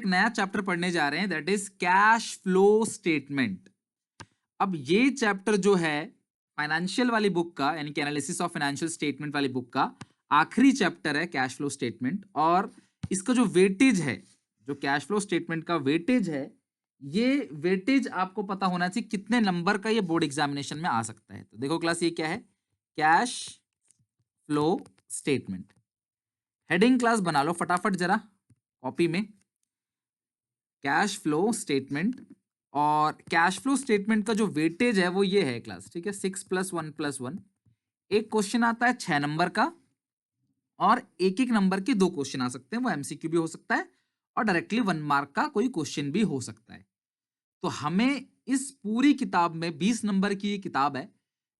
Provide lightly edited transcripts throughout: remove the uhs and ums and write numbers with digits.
नया चैप्टर पढ़ने जा रहे हैं, that is cash flow statement. अब ये चैप्टर जो है फाइनेंशियल वाली बुक का, यानी कि एनालिसिस ऑफ फाइनेंशियल स्टेटमेंट वाली बुक का आखिरी चैप्टर है कैश फ्लो स्टेटमेंट। और इसका जो वेटेज है, जो कैश फ्लो स्टेटमेंट का वेटेज है, ये वेटेज आपको पता होना चाहिए कितने नंबर का ये बोर्ड एग्जामिनेशन में आ सकता है। तो देखो क्लास, ये क्या है, cash flow statement. Heading class बना लो फटाफट जरा कॉपी में, कैश फ्लो स्टेटमेंट। और कैश फ्लो स्टेटमेंट का जो वेटेज है वो ये है क्लास, ठीक है, 6+1+1। एक क्वेश्चन आता है 6 नंबर का, और एक एक नंबर के 2 क्वेश्चन आ सकते हैं, वो एमसीक्यू भी हो सकता है और डायरेक्टली 1 मार्क का कोई क्वेश्चन भी हो सकता है। तो हमें इस पूरी किताब में 20 नंबर की ये किताब है,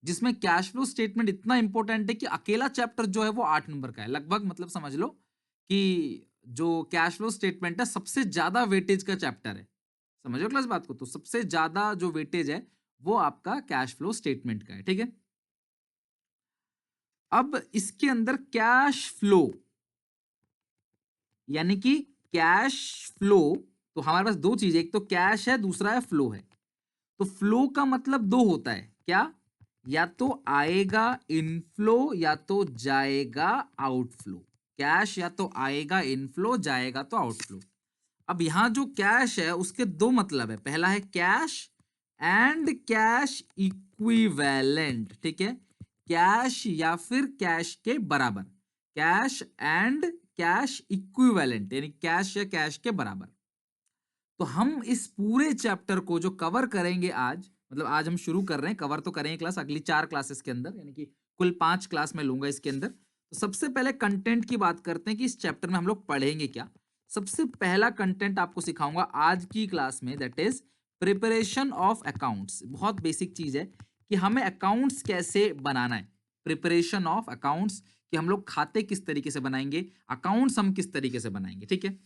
जिसमें कैश फ्लो स्टेटमेंट इतना इंपॉर्टेंट है कि अकेला चैप्टर जो है वो 8 नंबर का है लगभग। मतलब समझ लो कि जो कैश फ्लो स्टेटमेंट है सबसे ज्यादा वेटेज का चैप्टर है। समझो क्लास बात को, तो सबसे ज्यादा जो वेटेज है वो आपका कैश फ्लो स्टेटमेंट का है, ठीक है। अब इसके अंदर कैश फ्लो यानी कि कैश फ्लो, तो हमारे पास 2 चीजें, एक तो कैश है, दूसरा है फ्लो है। तो फ्लो का मतलब 2 होता है, क्या, या तो आएगा इनफ्लो या तो जाएगा आउटफ्लो। कैश या तो आएगा इनफ्लो, जाएगा तो आउटफ्लो। अब यहां जो कैश है उसके 2 मतलब है, पहला है कैश एंड कैश इक्विवेलेंट, ठीक है, कैश या फिर कैश के बराबर, कैश एंड कैश इक्विवेलेंट यानी कैश या कैश के बराबर। तो हम इस पूरे चैप्टर को जो कवर करेंगे आज, मतलब आज हम शुरू कर रहे हैं, कवर तो करेंगे क्लास अगली 4 क्लासेस के अंदर, यानी कि कुल 5 क्लास में लूंगा इसके अंदर। तो सबसे पहले कंटेंट की बात करते हैं कि इस चैप्टर में हम लोग पढ़ेंगे क्या। सबसे पहला कंटेंट आपको सिखाऊंगा आज की क्लास में, that is preparation of accounts. बहुत बेसिक चीज है कि हमें अकाउंट्स कैसे बनाना है, प्रिपरेशन ऑफ अकाउंट्स, कि हम लोग खाते किस तरीके से बनाएंगे, अकाउंट्स हम किस तरीके से बनाएंगे, ठीक है।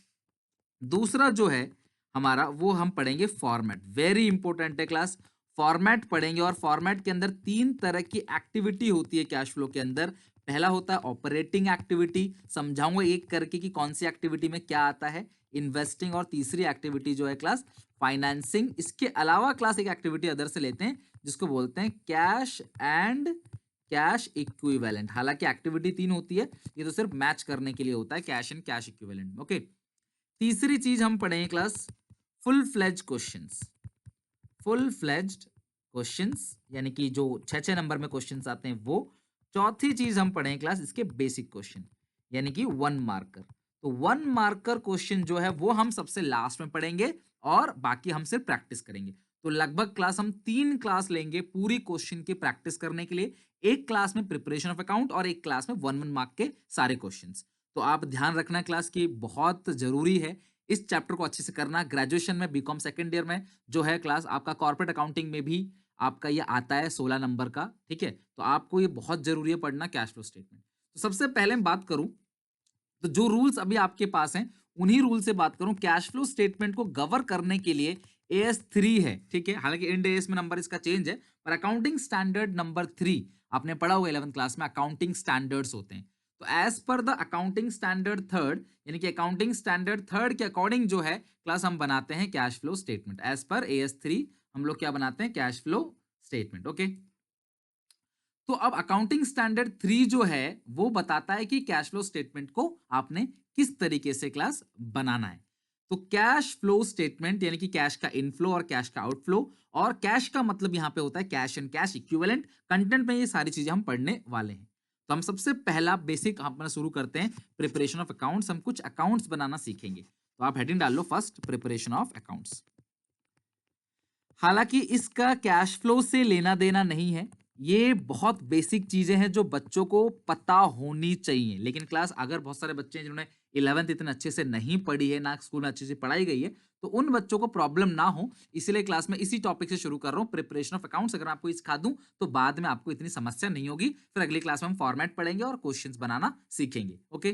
दूसरा जो है हमारा, वो हम पढ़ेंगे फॉर्मेट, वेरी इंपॉर्टेंट है क्लास, फॉर्मेट पढ़ेंगे। और फॉर्मेट के अंदर 3 तरह की एक्टिविटी होती है कैश फ्लो के अंदर। पहला होता है ऑपरेटिंग एक्टिविटी, समझाऊंगा एक करके कि कौन सी एक्टिविटी में क्या आता है, इन्वेस्टिंग, और तीसरी एक्टिविटी जो है क्लास फाइनेंसिंग। इसके अलावा क्लास एक एक्टिविटी अदर से लेते हैं जिसको बोलते हैं कैश एंड कैश इक्विवेलेंट। हालांकि एक्टिविटी 3 होती है, ये तो सिर्फ मैच करने के लिए होता है cash and cash equivalent, okay. तीसरी चीज हम पढ़ेंगे class full fledge questions, full fledged questions, यानी कि जो 6 नंबर में क्वेश्चंस आते हैं वो। चौथी चीज हम पढ़ेंगे क्लास इसके बेसिक क्वेश्चन, यानी कि 1 मार्कर। तो 1 मार्कर क्वेश्चन जो है वो हम सबसे लास्ट में पढ़ेंगे और बाकी हम सिर्फ प्रैक्टिस करेंगे। तो लगभग क्लास हम 3 क्लास लेंगे पूरी क्वेश्चन की प्रैक्टिस करने के लिए, एक क्लास में प्रिपरेशन ऑफ अकाउंट और एक क्लास में 1 1 मार्क के सारे क्वेश्चंस। तो आप ध्यान रखना क्लास की, बहुत जरूरी है इस चैप्टर को अच्छे से करना। ग्रेजुएशन में बीकॉम सेकेंड ईयर में जो है क्लास आपका कॉर्पोरेट अकाउंटिंग में भी आपका ये आता है 16 नंबर का, ठीक है। तो आपको ये बहुत जरूरी है पढ़ना कैश फ्लो स्टेटमेंट। तो सबसे पहले मैं बात करूं, तो जो रूल्स अभी आपके पास हैं उन्हीं रूल से बात करूं। कैश फ्लो स्टेटमेंट को गवर करने के लिए AS3 है, ठीक है, हालांकि इंड AS में नंबर इसका चेंज है, पर अकाउंटिंग स्टैंडर्ड नंबर 3 आपने पढ़ा होगा 11th क्लास में, अकाउंटिंग स्टैंडर्ड्स होते हैं। तो as per the accounting standard third, यानी कि अकाउंटिंग स्टैंडर्ड थर्ड के अकॉर्डिंग जो है क्लास हम बनाते हैं cash flow statement. As per AS3 हम लोग क्या बनाते हैं, कैश फ्लो स्टेटमेंट, ओके। तो अब अकाउंटिंग स्टैंडर्ड 3 जो है वो बताता है कि कैश फ्लो स्टेटमेंट को आपने किस तरीके से क्लास बनाना है। तो कैश फ्लो स्टेटमेंट यानी कि कैश का इनफ्लो और कैश का आउटफ्लो, और कैश का मतलब यहां पे होता है cash and cash equivalent. Content में ये सारी चीजें हम पढ़ने वाले हैं। तो हम सबसे पहला बेसिक अपना शुरू करते हैं, प्रिपरेशन ऑफ अकाउंट्स। हम कुछ अकाउंट्स बनाना सीखेंगे। तो आप हेडिंग डाल लो फर्स्ट, प्रिपरेशन ऑफ अकाउंट्स। हालांकि इसका कैश फ्लो से लेना देना नहीं है, ये बहुत बेसिक चीजें हैं जो बच्चों को पता होनी चाहिए। लेकिन क्लास अगर बहुत सारे बच्चे हैं जिन्होंने 11th इतने अच्छे से नहीं पढ़ी है, ना स्कूल में अच्छे से पढ़ाई गई है, तो उन बच्चों को प्रॉब्लम ना हो, इसलिए क्लास में इसी टॉपिक से शुरू कर रहा हूं, प्रिपरेशन ऑफ अकाउंट्स। अगर आपको सिखा दूं तो बाद में आपको इतनी समस्या नहीं होगी, फिर अगली क्लास में हम फॉर्मेट पढ़ेंगे और क्वेश्चंस बनाना सीखेंगे, ओके।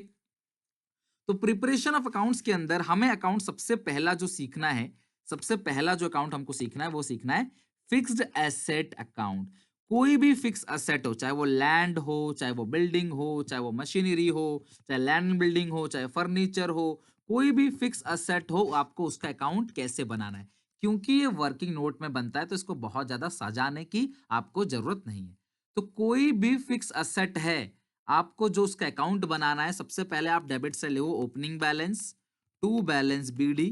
तो प्रिपरेशन ऑफ अकाउंट्स के अंदर हमें अकाउंट सबसे पहला जो सीखना है, सबसे पहला जो अकाउंट हमको सीखना है वो सीखना है फिक्स्ड एसेट अकाउंट। कोई भी फिक्स एसेट हो, चाहे वो लैंड हो, चाहे वो बिल्डिंग हो, चाहे वो मशीनरी हो, चाहे लैंड बिल्डिंग हो, चाहे फर्नीचर हो, कोई भी फिक्स असेट हो आपको उसका अकाउंट कैसे बनाना है, क्योंकि ये वर्किंग नोट में बनता है तो इसको बहुत ज्यादा सजाने की आपको जरूरत नहीं है। तो कोई भी फिक्स असेट है, आपको जो उसका अकाउंट बनाना है, सबसे पहले आप डेबिट से लो opening balance, to balance BD,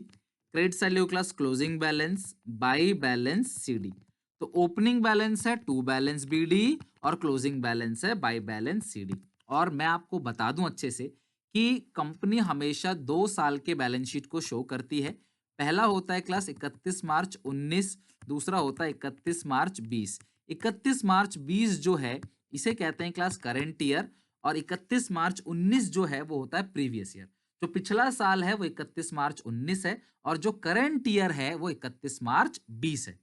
credit side लो class closing balance, by balance CD. तो ओपनिंग बैलेंस है टू बैलेंस बीडी और क्लोजिंग बैलेंस है बाई बैलेंस सीडी। और मैं आपको बता दूं अच्छे से कि कंपनी हमेशा 2 साल के बैलेंस शीट को शो करती है। पहला होता है क्लास 31 मार्च 19, दूसरा होता है 31 मार्च 20। 31 मार्च 20 जो है इसे कहते हैं क्लास करंट ईयर, और 31 मार्च 19 जो है वो होता है प्रीवियस ईयर। जो पिछला साल है वो 31 मार्च 19 है, और जो करंट ईयर है वो 31 मार्च 20 है।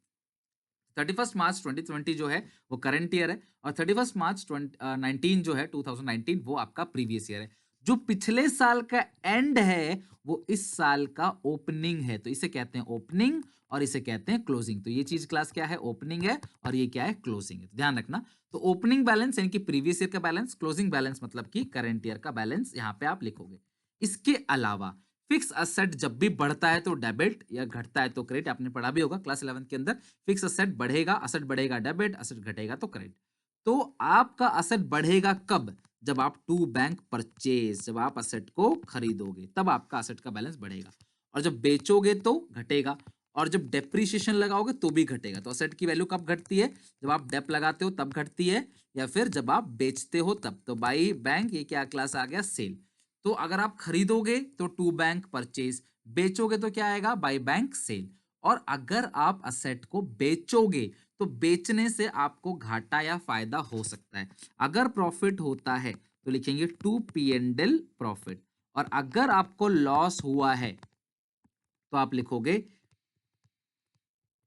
31 मार्च 2020 जो है वो करंट ईयर है, और 31 मार्च 19 जो है 2019 वो आपका प्रीवियस ईयर है। जो पिछले साल का एंड है वो इस साल का ओपनिंग है, तो इसे कहते हैं ओपनिंग और इसे कहते हैं क्लोजिंग। तो ये चीज क्लास क्या है, ओपनिंग है, और ये क्या है, क्लोजिंग है। तो ध्यान रखना, तो ओपनिंग बैलेंस यानी कि प्रीवियस ईयर का बैलेंस, क्लोजिंग बैलेंस मतलब कि करंट ईयर का बैलेंस यहाँ पे आप लिखोगे। इसके अलावा फिक्स असेट जब भी बढ़ता है तो डेबिट, या घटता है तो क्रेडिट, आपने पढ़ा भी होगा क्लास 11 के अंदर। फिक्स असेट बढ़ेगा, असेट बढ़ेगा डेबिट, असेट घटेगा तो क्रेडिट। तो आपका असेट बढ़ेगा कब, जब आप टू बैंक परचेज, जब आप असेट को खरीदोगे तब आपका असेट का बैलेंस बढ़ेगा, और जब बेचोगे तो घटेगा, और जब डेप्रीशिएशन लगाओगे तो भी घटेगा। तो असेट की वैल्यू कब घटती है, जब आप डेप लगाते हो तब घटती है, या फिर जब आप बेचते हो तब। तो बाई बैंक ये क्या क्लास आ गया, सेल। तो अगर आप खरीदोगे तो टू बैंक परचेज, बेचोगे तो क्या आएगा, बाई बैंक सेल। और अगर आप असेट को बेचोगे तो बेचने से आपको घाटा या फायदा हो सकता है। अगर प्रॉफिट होता है तो लिखेंगे to P and L profit, और अगर आपको लॉस हुआ है तो आप लिखोगे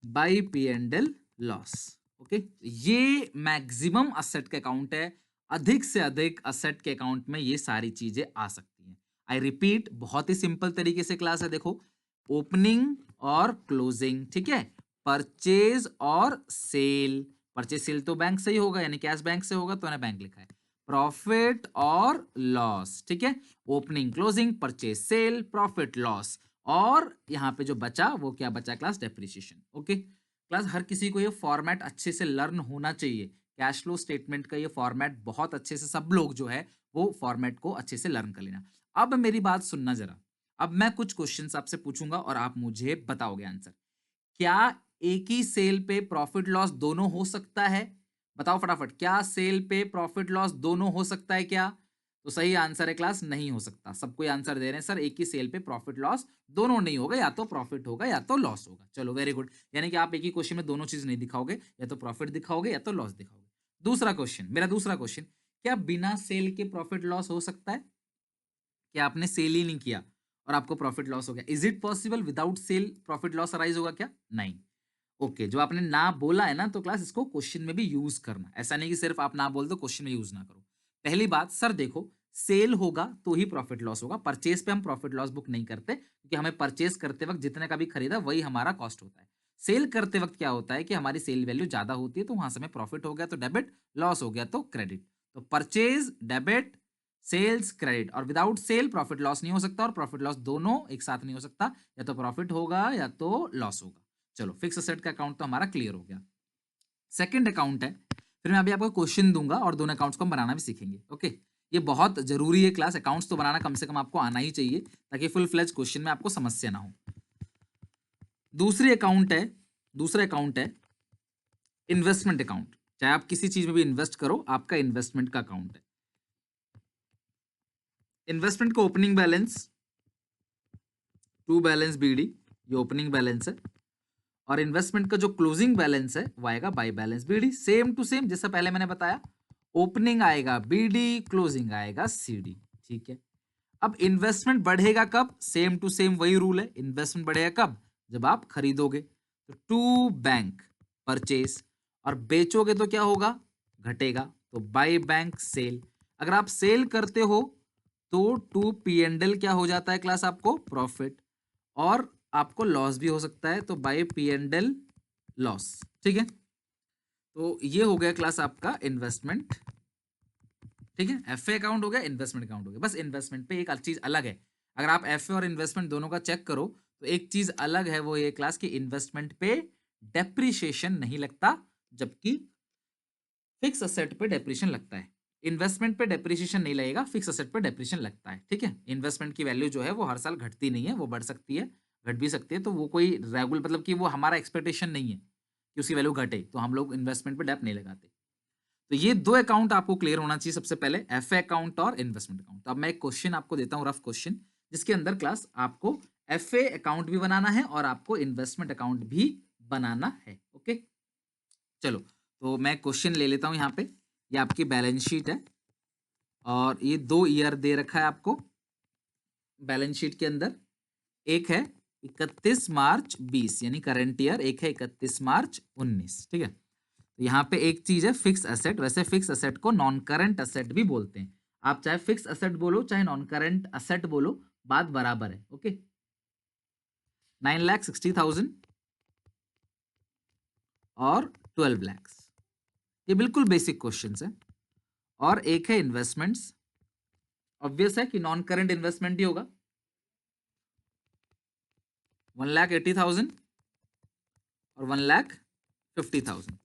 by P and L loss. Okay, ये मैक्सिमम असेट के अकाउंट है, अधिक से अधिक असेट के अकाउंट में ये सारी चीजें आ सकती हैं। आई रिपीट, बहुत ही सिंपल तरीके से क्लास है, देखो ओपनिंग और क्लोजिंग, ठीक है, परचेज और सेल। परचेज सेल तो बैंक से ही होगा, यानी कैश बैंक से होगा तो मैंने बैंक लिखा है। प्रॉफिट और लॉस, ठीक है, opening closing purchase sale profit loss, और यहाँ पे जो बचा वो क्या बचा क्लास, डेप्रिसिएशन। ओके क्लास, हर किसी को ये फॉर्मेट अच्छे से लर्न होना चाहिए। कैश फ्लो स्टेटमेंट का ये फॉर्मेट बहुत अच्छे से सब लोग जो है वो फॉर्मेट को अच्छे से लर्न कर लेना। अब मेरी बात सुनना जरा, अब मैं कुछ क्वेश्चंस आपसे पूछूंगा और आप मुझे बताओगे आंसर। क्या एक ही सेल पे प्रॉफिट लॉस दोनों हो सकता है, बताओ फटाफट, क्या सेल पे प्रॉफिट लॉस दोनों हो सकता है क्या? तो सही आंसर है क्लास, नहीं हो सकता। सबको आंसर दे रहे हैं सर एक ही सेल पे प्रॉफिट लॉस दोनों नहीं होगा, या तो प्रॉफिट होगा या तो लॉस होगा। चलो वेरी गुड, यानी कि आप एक ही क्वेश्चन में दोनों चीज नहीं दिखाओगे, या तो प्रॉफिट दिखाओगे या तो लॉस दिखाओगे। दूसरा क्वेश्चन, मेरा दूसरा क्वेश्चन, क्या बिना सेल के प्रॉफिट लॉस हो सकता है? क्या आपने सेल ही नहीं किया और आपको प्रॉफिट लॉस हो गया, is it possible without sale profit loss arise होगा क्या? नहीं। ओके, जो आपने ना बोला है ना, तो क्लास इसको क्वेश्चन में भी यूज करना, ऐसा नहीं कि सिर्फ आप ना बोल दो क्वेश्चन में यूज ना करो। पहली बात सर देखो, सेल होगा तो ही प्रॉफिट लॉस होगा, परचेज पे हम प्रॉफिट लॉस बुक नहीं करते, क्योंकि हमें परचेज करते वक्त जितने का भी खरीदा वही हमारा कॉस्ट होता है। सेल करते वक्त क्या होता है कि हमारी सेल वैल्यू ज्यादा होती है, तो वहां से हमें प्रॉफिट हो गया तो डेबिट, लॉस हो गया तो क्रेडिट। तो परचेज डेबिट, सेल्स क्रेडिट, और विदाउट सेल प्रॉफिट लॉस नहीं हो सकता, और प्रॉफिट लॉस दोनों एक साथ नहीं हो सकता, या तो प्रॉफिट होगा या तो लॉस होगा। चलो फिक्स असेट का अकाउंट तो हमारा क्लियर हो गया। सेकंड अकाउंट है, फिर मैं अभी आपको क्वेश्चन दूंगा और दोनों अकाउंट्स को हम बनाना भी सीखेंगे। ओके, ये बहुत जरूरी है क्लास, अकाउंट्स तो बनाना कम से कम आपको आना ही चाहिए, ताकि फुल फ्लेज क्वेश्चन में आपको समस्या ना हो। दूसरी अकाउंट है, दूसरा अकाउंट है इन्वेस्टमेंट अकाउंट। चाहे आप किसी चीज में भी इन्वेस्ट करो, आपका इन्वेस्टमेंट का अकाउंट है। इन्वेस्टमेंट का opening balance to balance BD, ये ओपनिंग बैलेंस है, और इन्वेस्टमेंट का जो क्लोजिंग बैलेंस है वो आएगा by balance BD. Same to same जैसा पहले मैंने बताया, ओपनिंग आएगा बीडी, क्लोजिंग आएगा सीडी, ठीक है। अब इन्वेस्टमेंट बढ़ेगा कब, सेम टू सेम वही रूल है, इन्वेस्टमेंट बढ़ेगा कब, जब आप खरीदोगे, तो टू बैंक परचेस, और बेचोगे तो क्या होगा, घटेगा, तो बाई बैंक सेल। अगर आप सेल करते हो तो टू पी एंड एल क्या हो जाता है क्लास, आपको प्रॉफिट, और आपको लॉस भी हो सकता है, तो bye P and L loss, ठीक है। तो ये हो गया क्लास आपका इन्वेस्टमेंट, ठीक है। एफ ए अकाउंट हो गया, इन्वेस्टमेंट अकाउंट हो गया। बस इन्वेस्टमेंट पे एक चीज अलग है, अगर आप एफ और इन्वेस्टमेंट दोनों का चेक करो तो एक चीज अलग है, वो ये क्लास की इन्वेस्टमेंट पे डेप्रिशिएशन नहीं लगता, जबकि फिक्स असेट पे डेप्रिशिएशन लगता है। इन्वेस्टमेंट पे डेप्रिशिएशन नहीं लगेगा, फिक्स असेट पे डेप्रिशिएशन लगता है। ठीक है, इन्वेस्टमेंट की वैल्यू जो है वो हर साल घटती नहीं है, वो बढ़ सकती है, घट भी सकती है, तो वो कोई रेगुलर मतलब कि वो हमारा एक्सपेक्टेशन नहीं है कि उसकी वैल्यू घटे, तो हम लोग इन्वेस्टमेंट पे डेप नहीं लगाते। तो ये दो अकाउंट आपको क्लियर होना चाहिए सबसे पहले, एफ अकाउंट और इन्वेस्टमेंट अकाउंट। तो अब मैं एक क्वेश्चन आपको देता हूँ, रफ क्वेश्चन, जिसके अंदर क्लास आपको एफ अकाउंट भी बनाना है और आपको इन्वेस्टमेंट अकाउंट भी बनाना है। ओके, चलो तो मैं क्वेश्चन ले लेता हूं यहाँ पे। ये आपकी बैलेंस शीट है और ये 2 ईयर दे रखा है आपको बैलेंस शीट के अंदर। एक है 31 मार्च 20 यानी करंट ईयर, एक है 31 मार्च 19। ठीक है, तो यहाँ पे एक चीज है फिक्स एसेट। वैसे फिक्स एसेट को नॉन करंट एसेट भी बोलते हैं, आप चाहे फिक्स एसेट बोलो चाहे नॉन करंट एसेट बोलो, बात बराबर है। ओके, 9,60,000 और 12 लाख, ये बिल्कुल बेसिक क्वेश्चंस है। और एक है इन्वेस्टमेंट्स, ऑब्वियस है कि नॉन करंट इन्वेस्टमेंट ही होगा, 1,80,000 और 1,50,000।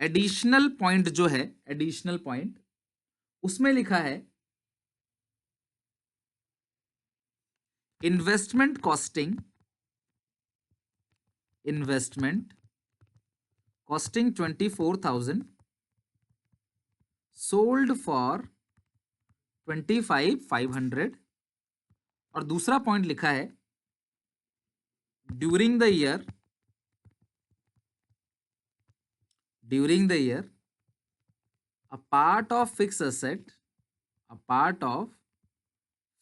एडिशनल पॉइंट जो है, एडिशनल पॉइंट उसमें लिखा है investment costing, investment costing 24,000 sold for 25,500। और दूसरा पॉइंट लिखा है during the year, during the year a part of fixed asset, a part of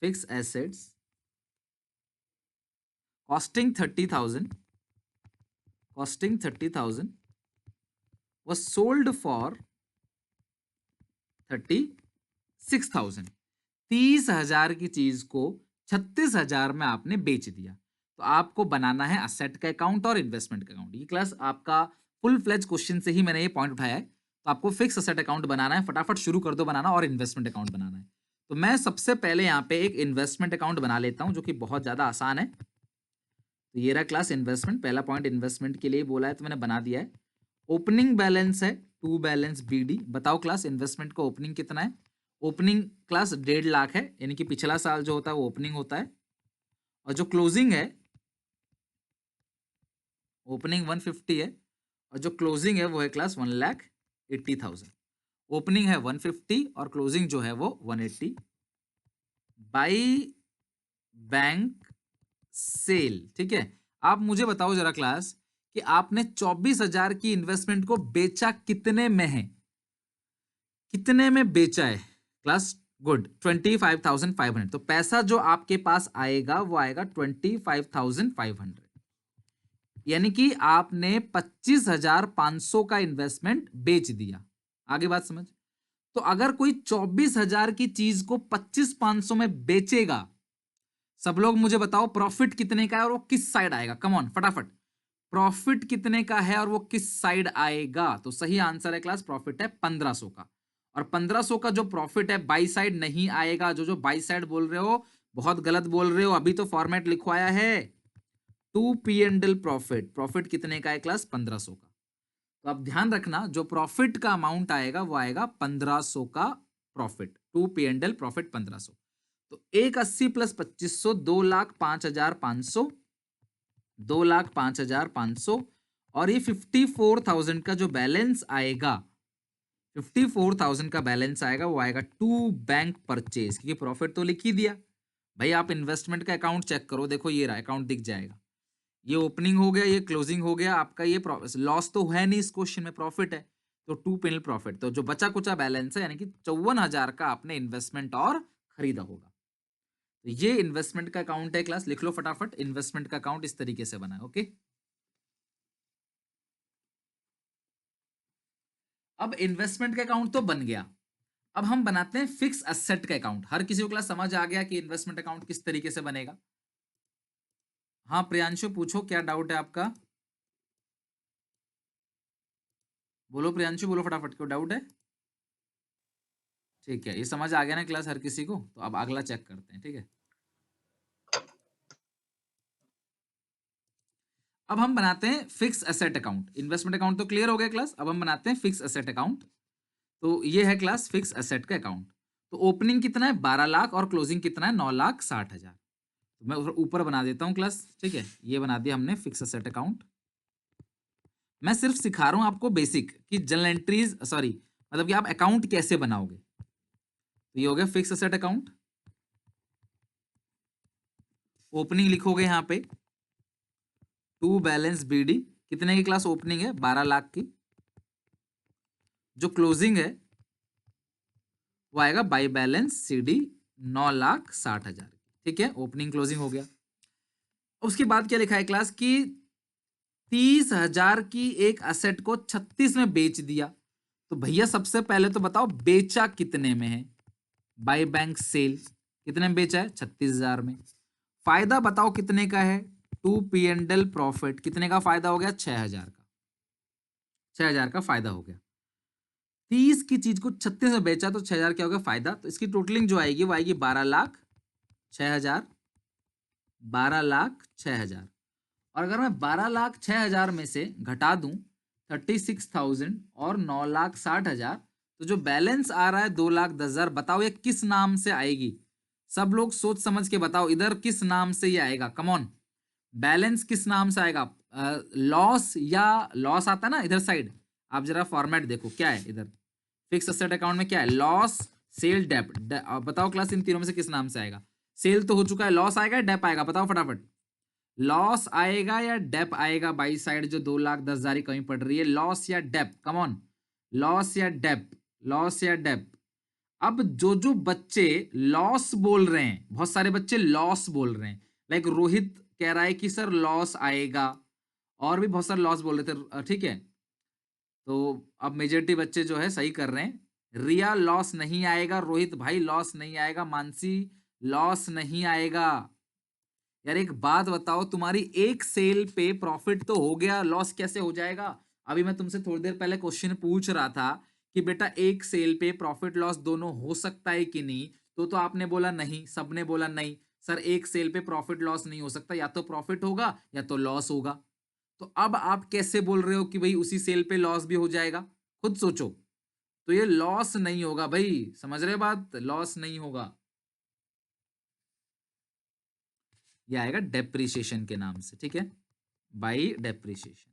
fixed assets costing 30,000, costing 30,000 was sold for 36,000। 30,000 की चीज को 36,000 में आपने बेच दिया, तो आपको बनाना है असेट का अकाउंट और इन्वेस्टमेंट का अकाउंट। ये क्लास आपका फुल फ्लेज क्वेश्चन से ही मैंने ये पॉइंट उठाया है। तो आपको फिक्स असेट अकाउंट बनाना है, फटाफट शुरू कर दो बनाना, और इन्वेस्टमेंट अकाउंट बनाना है। तो मैं सबसे पहले यहाँ पे एक इन्वेस्टमेंट अकाउंट बना लेता हूं, जो कि बहुत ज्यादा आसान है। तो ये रहा क्लास इन्वेस्टमेंट, पहला पॉइंट इन्वेस्टमेंट के लिए बोला है तो मैंने बना दिया है। ओपनिंग बैलेंस है टू बैलेंस बीडी। बताओ क्लास इन्वेस्टमेंट का ओपनिंग कितना है? ओपनिंग क्लास 1.5 लाख है, यानी कि पिछला साल जो होता है वो ओपनिंग होता है। और जो क्लोजिंग है, ओपनिंग 150 है और जो क्लोजिंग है वो है क्लास 1,80,000। ओपनिंग है 150 और क्लोजिंग जो है वो 180 बाई बैंक सेल। ठीक है, आप मुझे बताओ जरा क्लास कि आपने 24,000 की इन्वेस्टमेंट को बेचा कितने में है? कितने में बेचा है क्लास? गुड, 25,500। तो पैसा जो आपके पास आएगा वो आएगा 25,500, यानी कि आपने 25,500 का इन्वेस्टमेंट बेच दिया। आगे बात समझ। तो अगर कोई 24,000 की चीज को 25,500 में बेचेगा, सब लोग मुझे बताओ प्रॉफिट कितने का है और वो किस साइड आएगा? कम ऑन फटाफट, प्रॉफिट कितने का है और वो किस साइड आएगा? तो सही आंसर है क्लास, प्रॉफिट है 1,500 का। और 1,500 का जो प्रॉफिट है बाई साइड नहीं आएगा। जो बाई साइड बोल रहे हो बहुत गलत बोल रहे हो, अभी तो फॉर्मेट लिखवाया है to P and L profit. Profit कितने का है क्लास? 1,500 का। तो आप ध्यान रखना, जो प्रॉफिट का अमाउंट आएगा वो आएगा 1,500 का profit, to P and L profit 1,500। तो 180 प्लस 2,500 2,05,500, 2,05,500। और ये 54,000 का जो बैलेंस आएगा, 54,000 का बैलेंस आएगा, वो आएगा टू बैंक परचेज, क्योंकि प्रॉफिट तो लिख ही दिया भाई। आप इन्वेस्टमेंट का अकाउंट चेक करो, देखो ये रहा अकाउंट दिख जाएगा। ये ओपनिंग हो गया, ये क्लोजिंग हो गया आपका। ये लॉस तो है नहीं इस क्वेश्चन में, प्रॉफिट है, तो टू पेनल प्रॉफिट। तो जो बचा कुचा बैलेंस है, यानी कि 54,000 का आपने इन्वेस्टमेंट और खरीदा होगा। तो ये इन्वेस्टमेंट का अकाउंट है क्लास, लिख लो फटाफट। इन्वेस्टमेंट का अकाउंट इस तरीके से बना है। ओके, अब इन्वेस्टमेंट का अकाउंट तो बन गया, अब हम बनाते हैं फिक्स एसेट का अकाउंट। हर किसी को क्लास समझ आ गया कि इन्वेस्टमेंट अकाउंट किस तरीके से बनेगा? हाँ प्रियांशु, पूछो क्या डाउट है आपका? बोलो प्रियांशु, बोलो फटाफट, क्यों डाउट है? ठीक है, ये समझ आ गया ना क्लास हर किसी को? तो अब अगला चेक करते हैं। ठीक है, अब हम बनाते हैं fix asset account. Investment account तो क्लियर हो गया क्लास, अब हम बनाते हैं फिक्स एसेट अकाउंट। तो ये है क्लास फिक्स एसेट का अकाउंट। तो ओपनिंग कितना है 12 लाख और क्लोजिंग कितना है 9,60,000। तो मैं ऊपर बना देता हूँ क्लास, ठीक है, ये बना दिया हमने फिक्स एसेट अकाउंट। मैं सिर्फ सिखा रहा हूं आपको बेसिक कि जनरल एंट्रीज, सॉरी मतलब कि आप अकाउंट कैसे बनाओगे। तो ये हो गया फिक्स एसेट अकाउंट। ओपनिंग लिखोगे यहां पे टू बैलेंस बीडी, कितने की क्लास ओपनिंग है 12 लाख की। जो क्लोजिंग है वो आएगा बाई बैलेंस सीडी 9,60,000। ठीक है, ओपनिंग क्लोजिंग हो गया। उसके बाद क्या लिखा है क्लास की 30,000 की एक असेट को 36 में बेच दिया। तो भैया सबसे पहले तो बताओ बेचा कितने में है, बाय बैंक सेल कितने में बेचा है 36,000 में। फायदा बताओ कितने का है, to P and L profit कितने का फायदा हो गया 6,000 का, 6,000 का फायदा हो गया। 30 की चीज को 36 में बेचा तो 6,000 क्या हो गया फायदा। तो इसकी टोटलिंग जो आएगी वो आएगी 12,06,000, 12,06,000। और अगर मैं 12,06,000 में से घटा दूं 36,000 और 9,60,000, तो जो बैलेंस आ रहा है 2,10,000, बताओ ये किस नाम से आएगी। सब लोग सोच समझ के बताओ इधर किस नाम से ये आएगा, कम ऑन। बैलेंस किस नाम से आएगा, लॉस या लॉस आता है ना इधर साइड। आप जरा फॉर्मेट देखो क्या है इधर, फिक्स एसेट अकाउंट में क्या है, लॉस सेल डेप। बताओ क्लास इन तीनों में से किस नाम से आएगा। सेल तो हो चुका है, लॉस आएगा डेप आएगा, बताओ फटाफट। लॉस आएगा या डेप आएगा, बाई साइड जो 2,10,000 कमी पड़ रही है, लॉस या डेप, कम ऑन, लॉस या डेप, लॉस या डेप। अब जो जो बच्चे लॉस बोल रहे हैं, बहुत सारे बच्चे लॉस बोल रहे हैं, लाइक रोहित कह रहा है कि सर लॉस आएगा, और भी बहुत सारे लॉस बोल रहे थे, ठीक है। तो अब मेजोरिटी बच्चे जो है सही कर रहे हैं। रिया लॉस नहीं आएगा, रोहित भाई लॉस नहीं आएगा, मानसी लॉस नहीं आएगा। यार एक बात बताओ, तुम्हारी एक सेल पे प्रॉफिट तो हो गया, लॉस कैसे हो जाएगा। अभी मैं तुमसे थोड़ी देर पहले क्वेश्चन पूछ रहा था कि बेटा एक सेल पे प्रॉफिट लॉस दोनों हो सकता है कि नहीं, तो आपने बोला नहीं, सबने बोला नहीं सर एक सेल पे प्रॉफिट लॉस नहीं हो सकता, या तो प्रॉफिट होगा या तो लॉस होगा। तो अब आप कैसे बोल रहे हो कि भाई उसी सेल पे लॉस भी हो जाएगा, खुद सोचो। तो ये लॉस नहीं होगा भाई, समझ रहे बात, लॉस नहीं होगा। ये आएगा डेप्रिसिएशन के नाम से, ठीक है, by depreciation,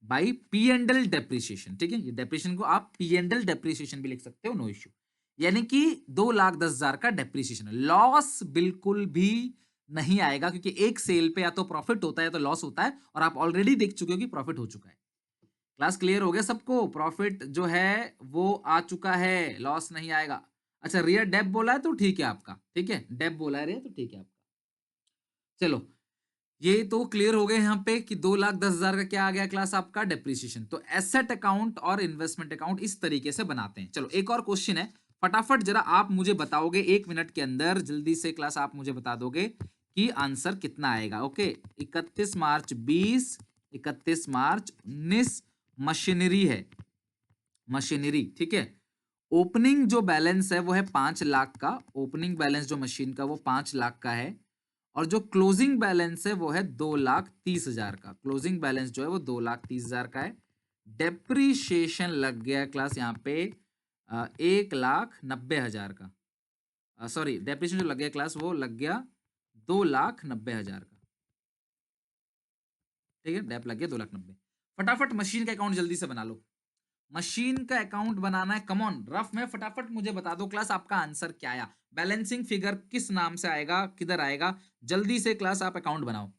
by P and L depreciation. ठीक है, ये डेप्रिसिएशन को आप पी एंड एल डेप्रिसिएशन भी लिख सकते हो, नो इश्यू। यानी कि 2,10,000 का डेप्रिसिएशन, लॉस बिल्कुल भी नहीं आएगा, क्योंकि एक सेल पे या तो प्रॉफिट होता है या तो लॉस होता है, और आप ऑलरेडी देख चुके हो कि प्रॉफिट हो चुका है। क्लास क्लियर हो गया सबको, प्रॉफिट जो है वो आ चुका है, लॉस नहीं आएगा। अच्छा रिया डेप बोला है तो ठीक है आपका, ठीक है डेप बोला है रिया तो ठीक है आपका। चलो ये तो क्लियर हो गए यहाँ पे कि 2,10,000 का क्या आ गया क्लास आपका डेप्रिसिएशन। तो एसेट अकाउंट और इन्वेस्टमेंट अकाउंट इस तरीके से बनाते हैं। चलो एक और क्वेश्चन है, फटाफट जरा आप मुझे बताओगे 1 मिनट के अंदर, जल्दी से क्लास आप मुझे बता दोगे कि आंसर कितना आएगा। ओके 31 मार्च 20, 31 मार्च 19, मशीनरी है, मशीनरी, ठीक है। ओपनिंग जो बैलेंस है वो है 5 लाख का, ओपनिंग बैलेंस जो मशीन का वो 5 लाख का है, और जो क्लोजिंग बैलेंस है वो है 2,30,000 का। क्लोजिंग बैलेंस जो है वो 2,30,000 का है। डेप्रीशिएशन लग गया क्लास यहाँ पे 1,90,000 का, सॉरी डेप्रीशिएशन जो लग गया क्लास वो लग गया 2,90,000 का, ठीक है, डेप लग गया 2,90,000। फटाफट मशीन का अकाउंट जल्दी से बना लो, मशीन का अकाउंट बनाना है, कम ऑन रफ में फटाफट मुझे बता दो क्लास आपका आंसर क्या आया, बैलेंसिंग फिगर किस नाम से आएगा, किधर आएगा, जल्दी से क्लास आप अकाउंट बनाओ।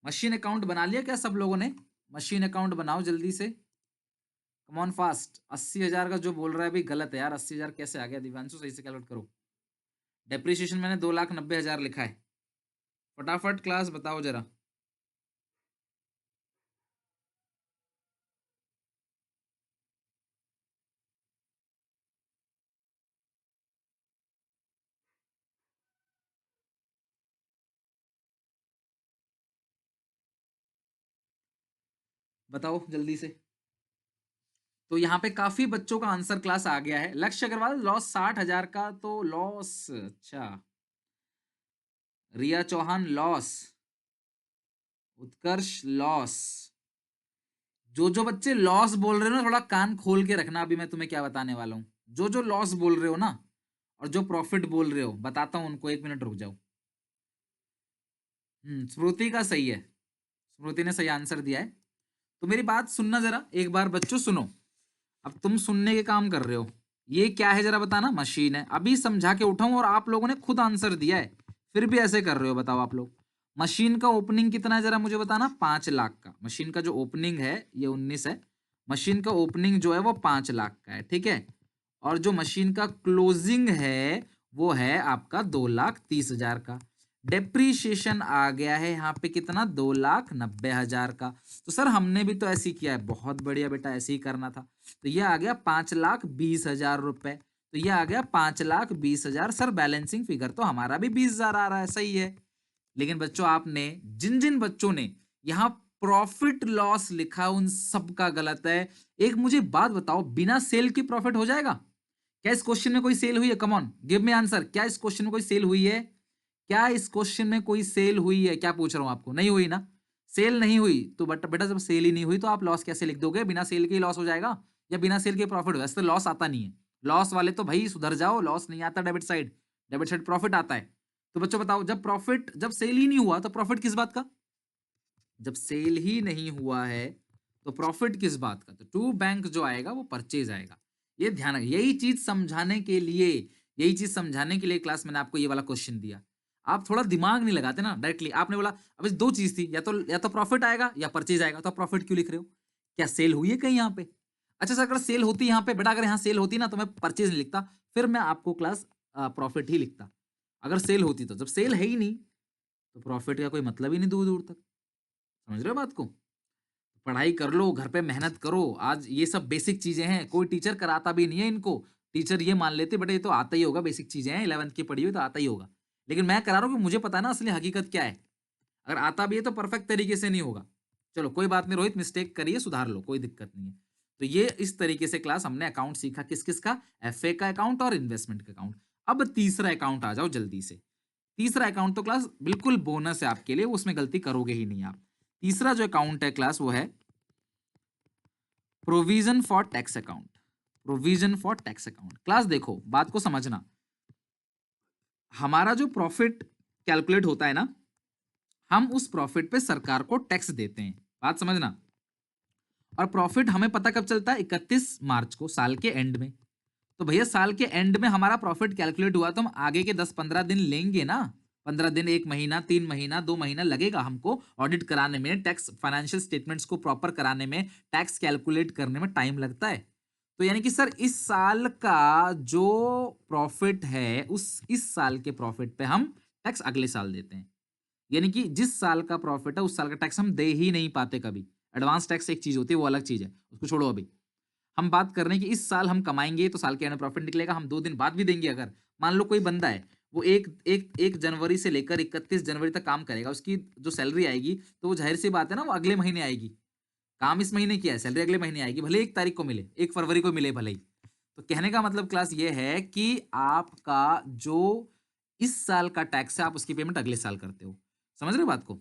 मशीन अकाउंट बना लिया क्या सब लोगों ने, मशीन अकाउंट बनाओ जल्दी से, कम ऑन फास्ट। 80,000 का जो बोल रहा है भी गलत है यार, 80,000 कैसे आ गया दिव्यांशु, सही से कैलकुलेट करो। डेप्रिसिएशन मैंने 2,90,000 लिखा है, फटाफट क्लास बताओ जरा। बताओ जल्दी से। तो यहाँ पे काफी बच्चों का आंसर क्लास आ गया है। लक्ष्य अग्रवाल लॉस 60,000 का, तो लॉस, अच्छा रिया चौहान लॉस, उत्कर्ष लॉस। जो बच्चे लॉस बोल रहे हो ना, थोड़ा कान खोल के रखना, अभी मैं तुम्हें क्या बताने वाला हूँ। जो लॉस बोल रहे हो ना और जो प्रॉफिट बोल रहे हो, बताता हूँ उनको, 1 मिनट रुक जाओ। स्मृति का सही है, स्मृति ने सही आंसर दिया है। तो मेरी बात सुनना जरा एक बार बच्चों, सुनो। अब तुम सुनने के काम कर रहे हो, ये क्या है जरा बताना। मशीन है, अभी समझा के उठाऊं और आप लोगों ने खुद आंसर दिया है, फिर भी ऐसे कर रहे हो। बताओ आप लोग, मशीन का ओपनिंग कितना है जरा मुझे बताना। 5 लाख का मशीन का जो ओपनिंग है, ये 19 है। मशीन का ओपनिंग जो है वो 5 लाख का है, ठीक है। और जो मशीन का क्लोजिंग है वो है आपका 2,30,000 का। डेप्रीशिएशन आ गया है यहाँ पे कितना, 2,90,000 का। तो सर हमने भी तो ऐसे ही किया है। बहुत बढ़िया बेटा, ऐसे ही करना था। तो ये आ गया 5,20,000 रुपए। तो ये आ गया 5,20,000। सर बैलेंसिंग फिगर तो हमारा भी 20,000 आ रहा है, सही है। लेकिन बच्चों आपने, जिन जिन बच्चों ने यहाँ प्रॉफिट लॉस लिखा, उन सब का गलत है। एक मुझे बात बताओ, बिना सेल की प्रॉफिट हो जाएगा क्या? इस क्वेश्चन में कोई सेल हुई है? Come on give me answer. क्या इस क्वेश्चन में कोई सेल हुई है? क्या इस क्वेश्चन में कोई सेल हुई है? क्या पूछ रहा हूं आपको, नहीं हुई ना? सेल नहीं हुई तो बट बेटा, जब सेल ही नहीं हुई तो आप लॉस कैसे लिख दोगे? बिना सेल के ही लॉस हो जाएगा या बिना सेल के प्रॉफिट? वैसे तो लॉस आता नहीं है। लॉस वाले तो भाई सुधर जाओ, लॉस नहीं आता debit side, debit side profit आता है। तो बच्चों बताओ, जब सेल ही नहीं हुआ तो प्रॉफिट किस बात का? जब सेल ही नहीं हुआ है तो प्रॉफिट किस बात का? तो टू बैंक जो आएगा वो परचेज आएगा। ये ध्यान, यही चीज समझाने के लिए क्लास मैंने आपको ये वाला क्वेश्चन दिया। आप थोड़ा दिमाग नहीं लगाते ना, डायरेक्टली आपने बोला अब इस दो चीज थी, या तो प्रॉफिट आएगा या परचेज आएगा, तो प्रॉफिट क्यों लिख रहे हो? क्या सेल हुई है कहीं यहाँ पे? अच्छा सर, अगर सेल होती यहाँ पे बेटा, अगर यहाँ सेल होती ना तो मैं परचेज नहीं लिखता, फिर मैं आपको क्लास प्रॉफिट ही लिखता। अगर सेल होती तो, जब सेल है ही नहीं तो प्रॉफिट का कोई मतलब ही नहीं दूर दूर तक। समझ रहे हो बात को? पढ़ाई कर लो, घर पे मेहनत करो। आज ये सब बेसिक चीजें हैं, कोई टीचर कराता भी नहीं है इनको। टीचर ये मान लेते बेटा ये तो आता ही होगा, बेसिक चीजें हैं, 11th की पढ़ी हुई तो आता ही होगा। लेकिन मैं करा रहा हूँ कि मुझे पता है ना असली हकीकत क्या है। अगर आता भी है तो परफेक्ट तरीके से नहीं होगा। चलो कोई बात नहीं रोहित, मिस्टेक करिए, सुधार लो, कोई दिक्कत नहीं है। तो ये इस तरीके से क्लास हमने अकाउंट सीखा, किस किस का? एफए का अकाउंट और इन्वेस्टमेंट का अकाउंट। अब तीसरा अकाउंट आ जाओ जल्दी से। तीसरा अकाउंट तो क्लास बिल्कुल बोनस है आपके लिए, उसमें गलती करोगे ही नहीं आप। तीसरा जो अकाउंट है क्लास वो है provision for tax account. Provision for tax account class, देखो बात को समझना। हमारा जो प्रॉफिट कैलकुलेट होता है ना, हम उस प्रॉफिट पे सरकार को टैक्स देते हैं, बात समझना। और प्रॉफिट हमें पता कब चलता है? 31 मार्च को, साल के एंड में। तो भैया साल के एंड में हमारा प्रॉफिट कैलकुलेट हुआ तो हम आगे के 10-15 दिन लेंगे ना। 15 दिन, 1 महीना, 3 महीना, 2 महीना लगेगा हमको ऑडिट कराने में, टैक्स फाइनेंशियल स्टेटमेंट्स को प्रॉपर कराने में, टैक्स कैलकुलेट करने में टाइम लगता है। तो यानी कि सर इस साल का जो प्रॉफिट है, उस इस साल के प्रॉफिट पे हम टैक्स अगले साल देते हैं। यानी कि जिस साल का प्रॉफिट है उस साल का टैक्स हम दे ही नहीं पाते कभी। एडवांस टैक्स एक चीज होती है, वो अलग चीज है, उसको छोड़ो अभी। हम बात कर रहे हैं कि इस साल हम कमाएंगे तो साल के एंड में प्रॉफिट निकलेगा, हम 2 दिन बाद भी देंगे। अगर मान लो कोई बंदा है, वो एक जनवरी से लेकर 31 जनवरी तक काम करेगा, उसकी जो सैलरी आएगी तो वो जाहिर सी बात है ना, वो अगले महीने आएगी। काम इस महीने किया है, सैलरी अगले महीने आएगी, भले 1 तारीख को मिले, 1 फरवरी को मिले भले ही। तो कहने का मतलब क्लास ये है कि आपका जो इस साल का टैक्स है, आप उसकी पेमेंट अगले साल करते हो। समझ रहे हो बात को?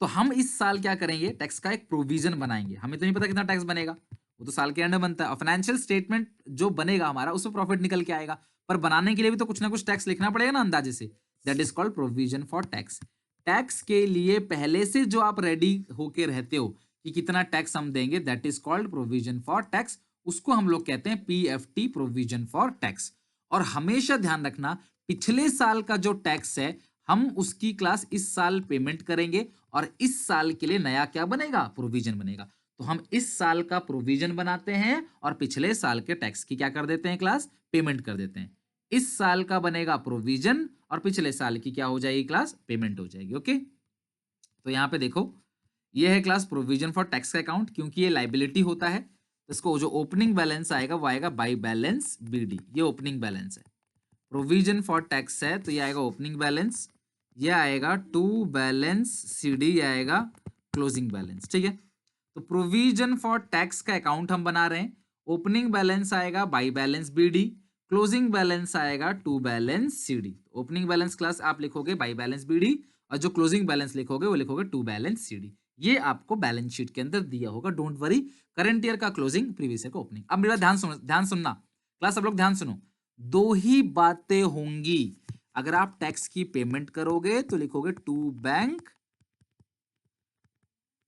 तो हम इस साल क्या करेंगे, टैक्स का एक प्रोविजन बनाएंगे। हमें तो नहीं पता कितना टैक्स बनेगा, वो तो साल के एंड में बनता है। और फाइनेंशियल स्टेटमेंट जो बनेगा हमारा, उसमें प्रॉफिट निकल के आएगा, पर बनाने के लिए भी तो कुछ ना कुछ टैक्स लिखना पड़ेगा ना अंदाजे से। That is called provision for tax. Tax के लिए पहले से जो आप रेडी होके रहते हो कि कितना टैक्स हम देंगे, that is called provision for tax. उसको हम लोग कहते हैं पीएफटी, प्रोविजन फॉर टैक्स। और हमेशा ध्यान रखना, पिछले साल का जो टैक्स है हम उसकी क्लास इस साल पेमेंट करेंगे, और इस साल के लिए नया क्या बनेगा? प्रोविजन बनेगा। तो हम इस साल का प्रोविजन बनाते हैं और पिछले साल के टैक्स की क्या कर देते हैं क्लास? पेमेंट कर देते हैं। इस साल का बनेगा प्रोविजन और पिछले साल की क्या हो जाएगी क्लास? पेमेंट हो जाएगी। ओके, तो यहां पे देखो, ये है क्लास प्रोविजन फॉर टैक्स का अकाउंट। क्योंकि ये लाइबिलिटी होता है तो इसको जो ओपनिंग बैलेंस आएगा वो आएगा बाई बैलेंस बीडी। ये ओपनिंग बैलेंस है। प्रोविजन फॉर टैक्स है तो ये आएगा ओपनिंग बैलेंस, ये आएगा टू बैलेंस सीडी, ये आएगा क्लोजिंग बैलेंस। ठीक है, तो प्रोविजन फॉर टैक्स का अकाउंट हम बना रहे हैं। ओपनिंग बैलेंस आएगा by balance BD, closing balance आएगा to balance CD. Opening balance class आप लिखोगे बाई बैलेंस बीडी, और जो क्लोजिंग बैलेंस लिखोगे वो लिखोगे टू बैलेंस CD। ये आपको बैलेंस शीट के अंदर दिया होगा, डोंट वरी। करंट ईयर का क्लोजिंग, प्रीवियस ईयर का ओपनिंग। अब मेरा ध्यान सुनना क्लास, सब लोग ध्यान सुनो। दो ही बातें होंगी। अगर आप टैक्स की पेमेंट करोगे तो लिखोगे टू बैंक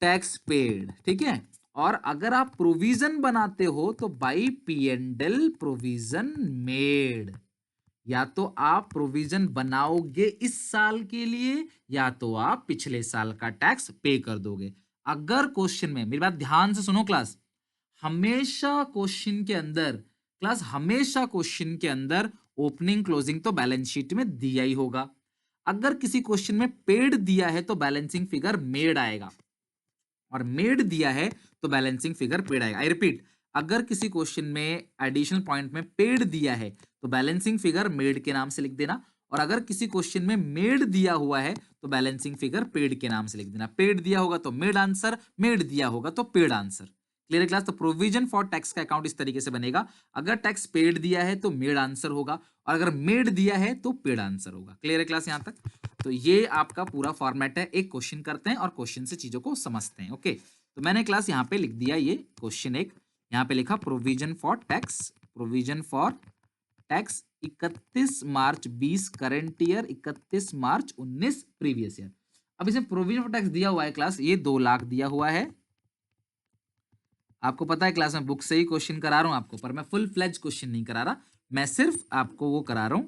टैक्स पेड, ठीक है। और अगर आप प्रोविजन बनाते हो तो बाई P&L प्रोविजन मेड। या तो आप प्रोविजन बनाओगे इस साल के लिए, या तो आप पिछले साल का टैक्स पे कर दोगे। अगर क्वेश्चन में, मेरी बात ध्यान से सुनो क्लास, हमेशा क्वेश्चन के अंदर, क्लास हमेशा क्वेश्चन के अंदर ओपनिंग क्लोजिंग तो बैलेंस शीट में दिया ही होगा। अगर किसी क्वेश्चन में पेड दिया है तो बैलेंसिंग फिगर मेड आएगा, और मेड दिया है तो बैलेंसिंग फिगर पेड आएगा। आई रिपीट, अगर किसी क्वेश्चन में एडिशनल पॉइंट में पेड दिया है तो बैलेंसिंग फिगर मेड के नाम से लिख देना, और अगर किसी क्वेश्चन में मेड दिया हुआ है तो बैलेंसिंग फिगर पेड के नाम से लिख देना। पेड दिया होगा तो मेड आंसर, मेड दिया होगा तो पेड आंसर। क्लियर है क्लास? तो प्रोविजन फॉर टैक्स का अकाउंट इस तरीके से बनेगा, अगर टैक्स पेड दिया है तो मेड आंसर होगा, और अगर मेड दिया है तो पेड आंसर होगा। क्लियर है क्लास यहां तक? तो ये आपका पूरा फॉर्मेट है। एक क्वेश्चन करते हैं और क्वेश्चन से चीजों को समझते हैं। ओके, तो मैंने क्लास यहाँ पे लिख दिया ये क्वेश्चन एक, यहाँ पे लिखा provision for tax, provision for tax 31 March 20 current year, 31 March 19 previous year. अब इसमें प्रोविजन फॉर टैक्स दिया हुआ है क्लास, ये 2 लाख दिया हुआ है। आपको पता है क्लास में बुक से ही क्वेश्चन करा रहा हूं आपको, पर मैं फुल फ्लेज क्वेश्चन नहीं करा रहा, मैं सिर्फ आपको वो करा रहा हूं,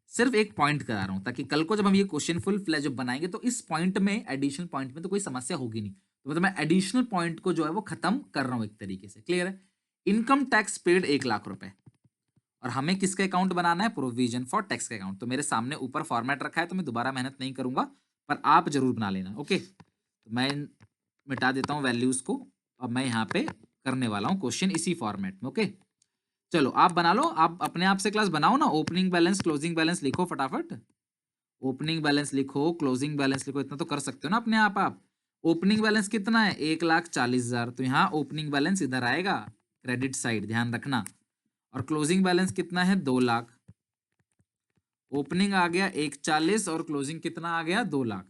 सिर्फ एक पॉइंट करा रहा हूं, ताकि कल को जब हम ये क्वेश्चन फुल फ्लेज बनाएंगे तो इस पॉइंट में, एडिशनल पॉइंट में तो कोई समस्या होगी नहीं। तो मतलब मैं एडिशनल पॉइंट को जो है वो खत्म कर रहा हूं एक तरीके से। क्लियर है? इनकम टैक्स पेड 1 लाख रुपए, और हमें किसका अकाउंट बनाना है? प्रोविजन फॉर टैक्स का अकाउंट। तो मेरे सामने ऊपर फॉर्मेट रखा है, तो मैं दोबारा मेहनत नहीं करूंगा, पर आप जरूर बना लेना। ओके, तो मैं मिटा देता हूं वैल्यूज को, अब मैं यहाँ पे करने वाला हूं क्वेश्चन इसी फॉर्मेट में। ओके, चलो आप बना लो, आप अपने आप से क्लास बनाओ ना। ओपनिंग बैलेंस क्लोजिंग बैलेंस लिखो फटाफट, ओपनिंग बैलेंस लिखो, क्लोजिंग बैलेंस लिखो, इतना तो कर सकते हो ना अपने आप। ओपनिंग बैलेंस कितना है? 1,40,000, तो यहाँ ओपनिंग बैलेंस इधर आएगा, क्रेडिट साइड, ध्यान रखना। और क्लोजिंग बैलेंस कितना है? 2 लाख। ओपनिंग आ गया 1,40 और क्लोजिंग कितना आ गया? 2 लाख।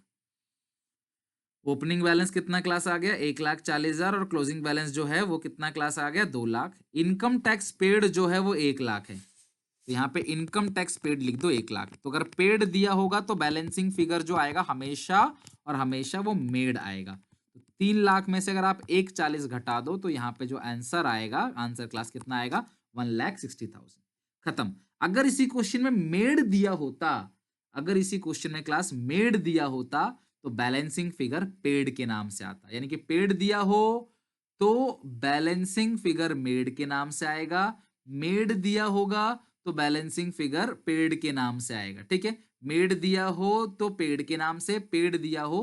ओपनिंग बैलेंस कितना क्लास आ गया? 1,40,000, और क्लोजिंग बैलेंस जो है वो कितना क्लास आ गया? 2 लाख। इनकम टैक्स पेड जो है वो 1 लाख है, तो यहाँ पे इनकम टैक्स पेड लिख दो 1 लाख। तो अगर पेड दिया होगा तो बैलेंसिंग फिगर जो आएगा हमेशा और हमेशा वो मेड आएगा। तो 3 लाख में से अगर आप 1,40 घटा दो तो यहाँ पे जो आंसर आएगा, आंसर क्लास कितना आएगा? 1,60,000। खत्म। अगर इसी क्वेश्चन में मेड दिया होता, अगर इसी क्वेश्चन में क्लास मेड दिया होता तो बैलेंसिंग फिगर पेड के नाम से आता, यानी कि पेड दिया हो तो बैलेंसिंग फिगर मेड के नाम से आएगा, मेड दिया होगा तो बैलेंसिंग फिगर पेड के नाम से आएगा। ठीक है, मेड दिया हो तो पेड के नाम से, पेड दिया हो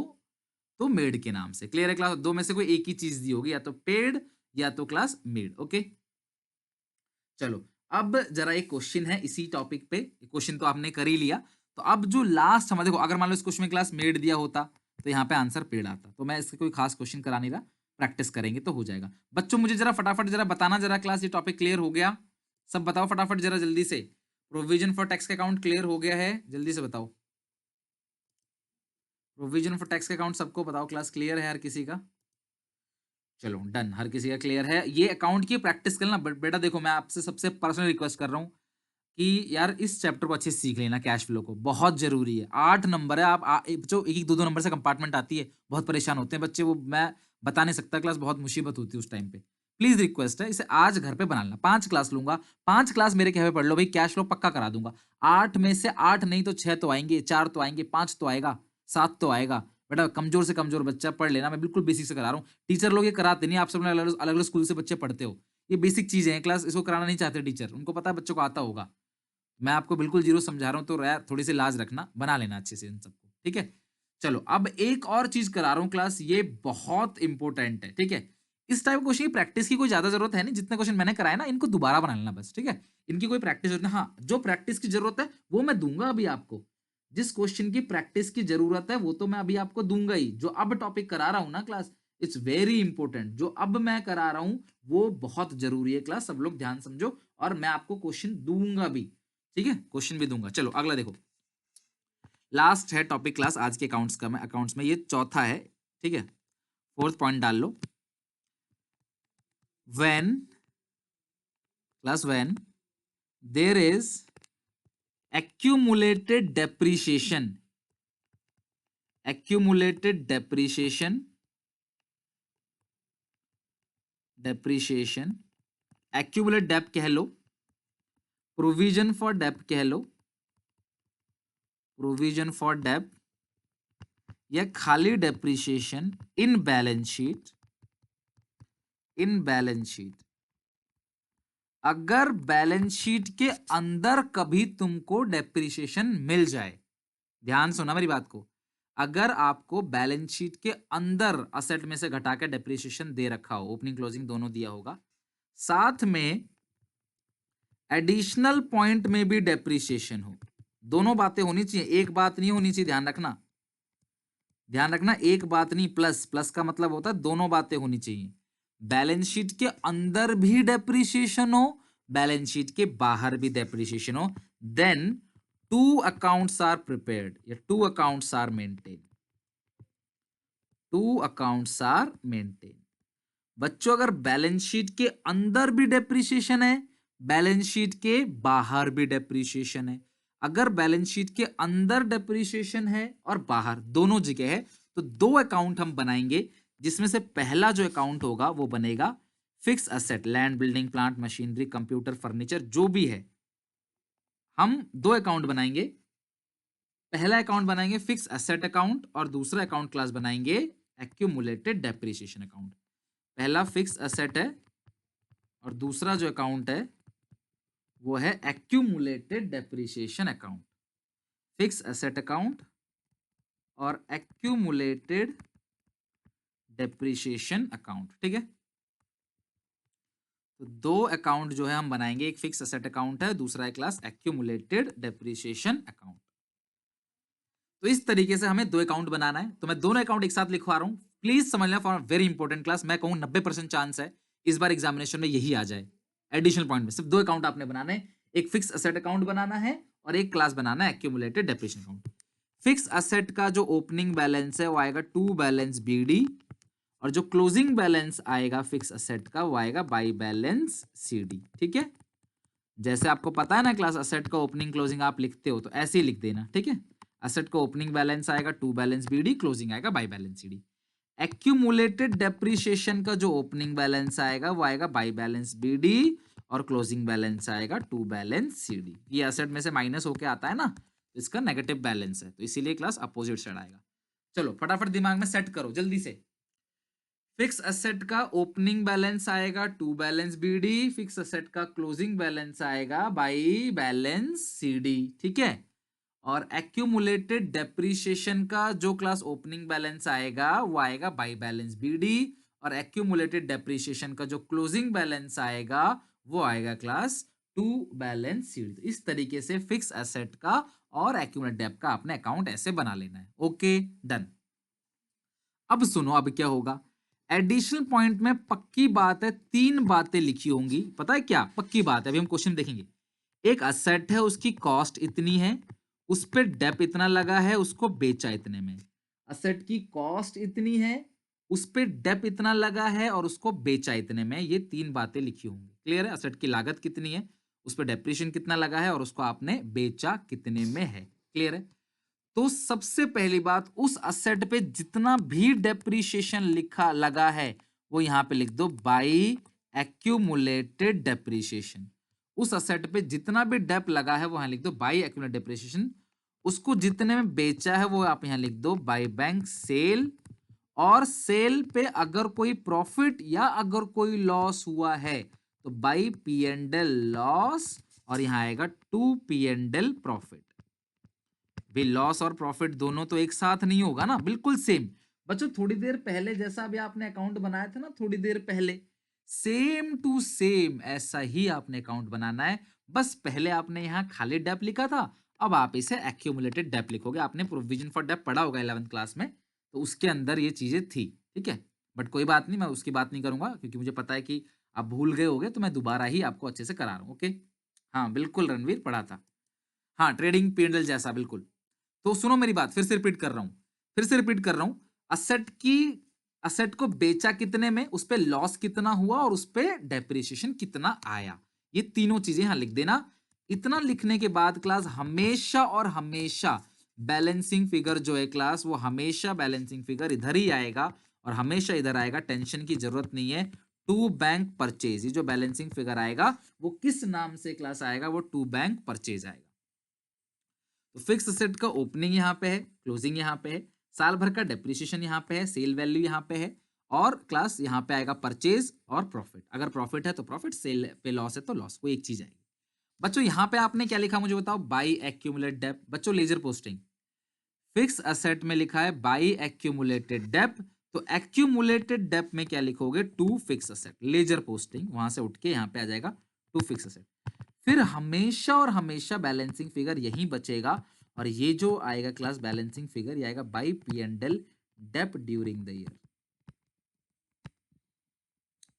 तो मेड के नाम से। क्लियर है क्लास? दो में से कोई एक ही चीज दी होगी, या तो पेड या तो क्लास मेड। ओके, चलो अब जरा एक क्वेश्चन है इसी टॉपिक पे, क्वेश्चन तो आपने कर ही लिया, तो अब जो लास्ट हमारे, देखो अगर मान लो इस क्वेश्चन में क्लास मेड दिया होता तो यहाँ पे आंसर पेड आता, तो मैं इसका कोई खास क्वेश्चन करा नहीं रहा, प्रैक्टिस करेंगे तो हो जाएगा। बच्चों मुझे जरा फटाफट जरा बताना, जरा क्लास ये टॉपिक क्लियर हो गया? सब बताओ फटाफट जरा जल्दी से। प्रोविजन फॉर टैक्स का अकाउंट क्लियर हो गया है? जल्दी से बताओ। प्रोविजन फॉर टैक्स का अकाउंट सबको बताओ, क्लास क्लियर है हर किसी का? चलो डन, हर किसी का क्लियर है। ये अकाउंट की प्रैक्टिस करना। बट बेटा देखो, मैं आपसे सबसे पर्सनल रिक्वेस्ट कर रहा हूँ कि यार इस चैप्टर को अच्छे से सीख लेना, कैश फ्लो को, बहुत जरूरी है। 8 नंबर है, आप बच्चों एक एक दो दो नंबर से कंपार्टमेंट आती है, बहुत परेशान होते हैं बच्चे, वो मैं बता नहीं सकता क्लास, बहुत मुसीबत होती है उस टाइम पे। प्लीज रिक्वेस्ट है, इसे आज घर पे बना लेना। 5 क्लास लूंगा, 5 क्लास मेरे कहे पे पढ़ लो भाई, कैश फ्लो पक्का करा दूंगा। 8 में से 8 नहीं तो 6 तो आएंगे, 4 तो आएंगे, 5 तो आएगा, 7 तो आएगा। बेटा कमजोर से कमजोर बच्चा पढ़ लेना, मैं बिल्कुल बेसिक से करा रहा हूँ। टीचर लोग ये कराते नहीं, आप सब अलग अलग स्कूल से बच्चे पढ़ते हो, ये बेसिक चीजें हैं क्लास, इसको कराना नहीं चाहते टीचर, उनको पता है बच्चों को आता होगा। मैं आपको बिल्कुल जीरो समझा रहा हूँ, तो थोड़ी सी लाज रखना, बना लेना अच्छे से इन सबको। ठीक है, चलो अब एक और चीज करा रहा हूँ क्लास, ये बहुत इंपॉर्टेंट है। ठीक है, इस टाइप क्वेश्चन की प्रैक्टिस की कोई ज्यादा जरूरत है नहीं, जितने क्वेश्चन मैंने कराए ना इनको दोबारा बना लेना बस। ठीक है, इनकी कोई प्रैक्टिस जरूरत नहीं। हाँ, जो प्रैक्टिस की जरूरत है वो मैं दूंगा अभी आपको, जिस क्वेश्चन की प्रैक्टिस की जरूरत है वो तो मैं अभी आपको दूंगा ही। जो अब टॉपिक करा रहा हूं ना क्लास, इट्स वेरी इंपॉर्टेंट, जो अब मैं करा रहा हूं वो बहुत जरूरी है क्लास, सब लोग ध्यान समझो, और मैं आपको क्वेश्चन दूंगा भी। ठीक है, क्वेश्चन भी दूंगा। चलो अगला देखो, लास्ट है टॉपिक क्लास आज के अकाउंट्स में ये चौथा है, ठीक है। फोर्थ पॉइंट डाल लो। When there is accumulated depreciation accumulate dep कह लो, प्रोविजन फॉर डेप कह लो, प्रोविजन फॉर डेप या खाली डेप्रिसिएशन इन बैलेंस शीट। अगर बैलेंस शीट के अंदर कभी तुमको डेप्रिसिएशन मिल जाए, ध्यान सुना मेरी बात को, अगर आपको बैलेंस शीट के अंदर असेट में से घटा के डेप्रिसिएशन दे रखा हो, ओपनिंग क्लोजिंग दोनों दिया होगा, साथ में एडिशनल पॉइंट में भी डेप्रिसिएशन हो, दोनों बातें होनी चाहिए, एक बात नहीं होनी चाहिए। ध्यान रखना एक बात नहीं, प्लस का मतलब होता है दोनों बातें होनी चाहिए। बैलेंस शीट के अंदर भी डेप्रिसिएशन हो, बैलेंस शीट के बाहर भी डेप्रिसिएशन हो, then to accounts are prepared या टू अकाउंट्स आर मेंटेन। बच्चों अगर बैलेंस शीट के अंदर भी डेप्रिसिएशन है, बैलेंस शीट के बाहर भी डेप्रिसिएशन है, अगर बैलेंस शीट के अंदर डेप्रिसिएशन है और बाहर दोनों जगह है, तो दो अकाउंट हम बनाएंगे, जिसमें से पहला जो अकाउंट होगा वो बनेगा fix asset, land, building, plant, machinery, computer, furniture, जो भी है। हम दो अकाउंट बनाएंगे, पहला अकाउंट बनाएंगे फिक्स असेट अकाउंट और दूसरा अकाउंट क्लास बनाएंगे एक्यूमुलेटेड डेप्रिसिएशन अकाउंट। पहला फिक्स असेट है और दूसरा जो अकाउंट है वो है accumulated depreciation account. Fix asset account और एक्यूमुलेटेड डेप्रिसिएशन अकाउंट, ठीक है। तो दो अकाउंट जो है हम बनाएंगे, एक फिक्स असेट अकाउंट है, दूसरा है क्लास एक्यूमुलेटेड डेप्रिसिएशन अकाउंट। तो इस तरीके से हमें दो अकाउंट बनाना है। तो मैं दोनों अकाउंट एक साथ लिखवा रहा हूं, प्लीज समझना, फॉर वेरी इंपॉर्टेंट क्लास। मैं कहूं 90% चांस है इस बार एग्जामिनेशन में यही आ जाए। एडिशनल पॉइंट में सिर्फ दो अकाउंट आपने बनाने हैं, एक फिक्स असेट अकाउंट बनाना है और एक क्लास बनाना है accumulated depreciation account. Fix asset का जो ओपनिंग बैलेंस है वो आएगा टू बैलेंस बीडी, और जो क्लोजिंग बैलेंस आएगा फिक्स असेट का वो आएगा बाई बैलेंस सीडी, ठीक है। जैसे आपको पता है ना क्लास, असेट का ओपनिंग क्लोजिंग आप लिखते हो तो ऐसे ही लिख देना, ठीक है। असेट का ओपनिंग बैलेंस आएगा टू बैलेंस बीडी, क्लोजिंग आएगा by balance CD. Accumulated depreciation का जो ओपनिंग बैलेंस आएगा वो आएगा बाई बैलेंस बीडी और क्लोजिंग बैलेंस आएगा टू बैलेंस सीडी। ये असेट में से माइनस होके आता है ना, तो इसका नेगेटिव बैलेंस है, तो इसीलिए क्लास अपोजिट साइड आएगा। चलो फटाफट दिमाग में सेट करो जल्दी से। फिक्स असेट का ओपनिंग बैलेंस आएगा to balance BD, fix asset का क्लोजिंग बैलेंस आएगा बाई बैलेंस सीडी, ठीक है। और एक्यूमुलेटेड डेप्रिसिएशन का जो क्लास ओपनिंग बैलेंस आएगा वो आएगा बाई बैलेंस बीडी, और एक्यूमुलेटेड डेप्रिसिएशन का जो क्लोजिंग बैलेंस आएगा वो आएगा क्लास टू बैलेंस सीडी। तो इस तरीके से फिक्स एसेट का और एक्यूमुलेटेड डेप का आपने अकाउंट ऐसे बना लेना है। Okay done. अब सुनो अब क्या होगा। एडिशनल पॉइंट में पक्की बात है तीन बातें लिखी होंगी, पता है क्या पक्की बात है, अभी हम क्वेश्चन देखेंगे। एक असेट है, उसकी कॉस्ट इतनी है, उस पर डेप इतना लगा है, उसको बेचा इतने में। असेट की कॉस्ट इतनी है, उस पर डेप इतना लगा है और उसको बेचा इतने में। ये तीन बातें लिखी होंगी, क्लियर है। असेट की लागत कितनी है, उस पर डेप्रिसिएशन कितना लगा है और उसको आपने बेचा कितने में है, क्लियर है। तो सबसे पहली बात, उस असेट पे जितना भी डेप्रिसिएशन लिखा लगा है वो यहां पे लिख दो बाई एक्यूमुलेटेड डेप्रिसिएशन। उस असेट पे जितना भी डेप लगा है वो यहां लिख दो बाई एक्यूमुलेटेड डेप्रिसिएशन। उसको जितने में बेचा है वो आप यहां लिख दो बाई बैंक सेल, और सेल पे अगर कोई प्रॉफिट या अगर कोई लॉस हुआ है तो by P and L loss, और यहां आएगा to P and L profit. भी लॉस और प्रॉफिट दोनों तो एक साथ नहीं होगा ना, बिल्कुल सेम। बच्चों थोड़ी देर पहले जैसा अभी आपने अकाउंट बनाया था ना, थोड़ी देर पहले सेम टू सेम ऐसा ही आपने अकाउंट बनाना है। बस पहले आपने यहाँ खाली डेप लिखा था, अब आप इसे एक्यूमुलेटेड डेप लिखोगे। आपने प्रोविजन फॉर डेप पढ़ा होगा 11th क्लास में, तो उसके अंदर ये चीजें थी, ठीक है। बट कोई बात नहीं, मैं उसकी बात नहीं करूंगा क्योंकि मुझे पता है कि आप भूल गए होगे, तो मैं दोबारा ही आपको अच्छे से करा रहा हूँ। ओके हाँ बिल्कुल रणवीर पढ़ा था, हाँ ट्रेडिंग पी&एल जैसा बिल्कुल। तो सुनो मेरी बात, फिर से रिपीट कर रहा हूं, असेट को बेचा कितने में, उस पे लॉस कितना हुआ और उस पे डेप्रिसिएशन कितना आया, ये तीनों चीजें यहां लिख देना। इतना लिखने के बाद क्लास हमेशा और हमेशा बैलेंसिंग फिगर जो है क्लास, वो हमेशा बैलेंसिंग फिगर इधर ही आएगा और हमेशा इधर आएगा, टेंशन की जरूरत नहीं है। टू बैंक परचेज, ये जो बैलेंसिंग फिगर आएगा वो किस नाम से क्लास आएगा, वो टू बैंक परचेज आएगा। तो फिक्स असेट का ओपनिंग यहां पे है, क्लोजिंग यहां पे है, साल भर का डेप्रिसिएशन यहां पे है, सेल वैल्यू यहां पे है, और क्लास यहां पे आएगा परचेज और प्रॉफिट। अगर प्रॉफिट है तो प्रॉफिट, सेल पे लॉस है तो लॉस, कोई एक चीज आएगी। बच्चों यहां पे आपने क्या लिखा मुझे बताओ, बाई एक्यूमुलेट डेप। बच्चों लेजर पोस्टिंग, फिक्स असेट में लिखा है बाई एक्यूमुलेटेड डेप, तो एक्यूमुलेटेड डेप में क्या लिखोगे, to fix asset. Ledger posting वहां से उठ के यहां पे आ जाएगा टू फिक्स असेट। फिर हमेशा और हमेशा बैलेंसिंग फिगर यहीं बचेगा, और ये जो आएगा क्लास बैलेंसिंग फिगर, ये आएगा by P and L dep during the year,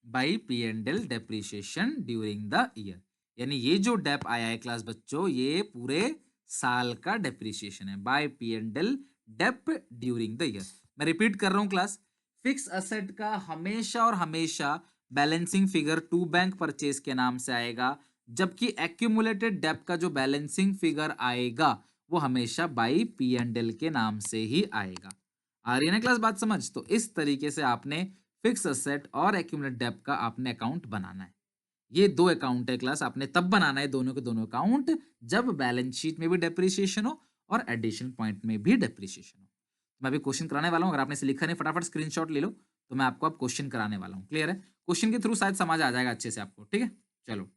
by P and L depreciation during the year. यानी ये जो डेप आया है क्लास बच्चों, ये पूरे साल का डेप्रिसिएशन है, by P and L dep during the year. मैं रिपीट कर रहा हूं क्लास, फिक्स असेट का हमेशा और हमेशा balancing figure to bank purchase के नाम से आएगा, जबकि एक्यूमुलेटेड डेप का जो बैलेंसिंग फिगर आएगा वो हमेशा बाई पी एंड एल के नाम से ही आएगा। आ रही है ना क्लास बात समझ? तो इस तरीके से आपने फिक्स असेट और एक्यूमुलेटेड डेप का आपने अकाउंट बनाना है। ये दो अकाउंट है क्लास, आपने तब बनाना है दोनों के दोनों अकाउंट जब बैलेंस शीट में भी डेप्रिसिएशन हो और एडिशन पॉइंट में भी डेप्रिसिएशन हो। मैं अभी क्वेश्चन कराने वाला हूं, अगर आपने इसे लिखा नहीं फटाफट स्क्रीनशॉट ले लो, तो मैं आपको अब क्वेश्चन कराने वाला हूं। क्लियर है? क्वेश्चन के थ्रू शायद समझ आ जाएगा अच्छे से आपको। ठीक है, चलो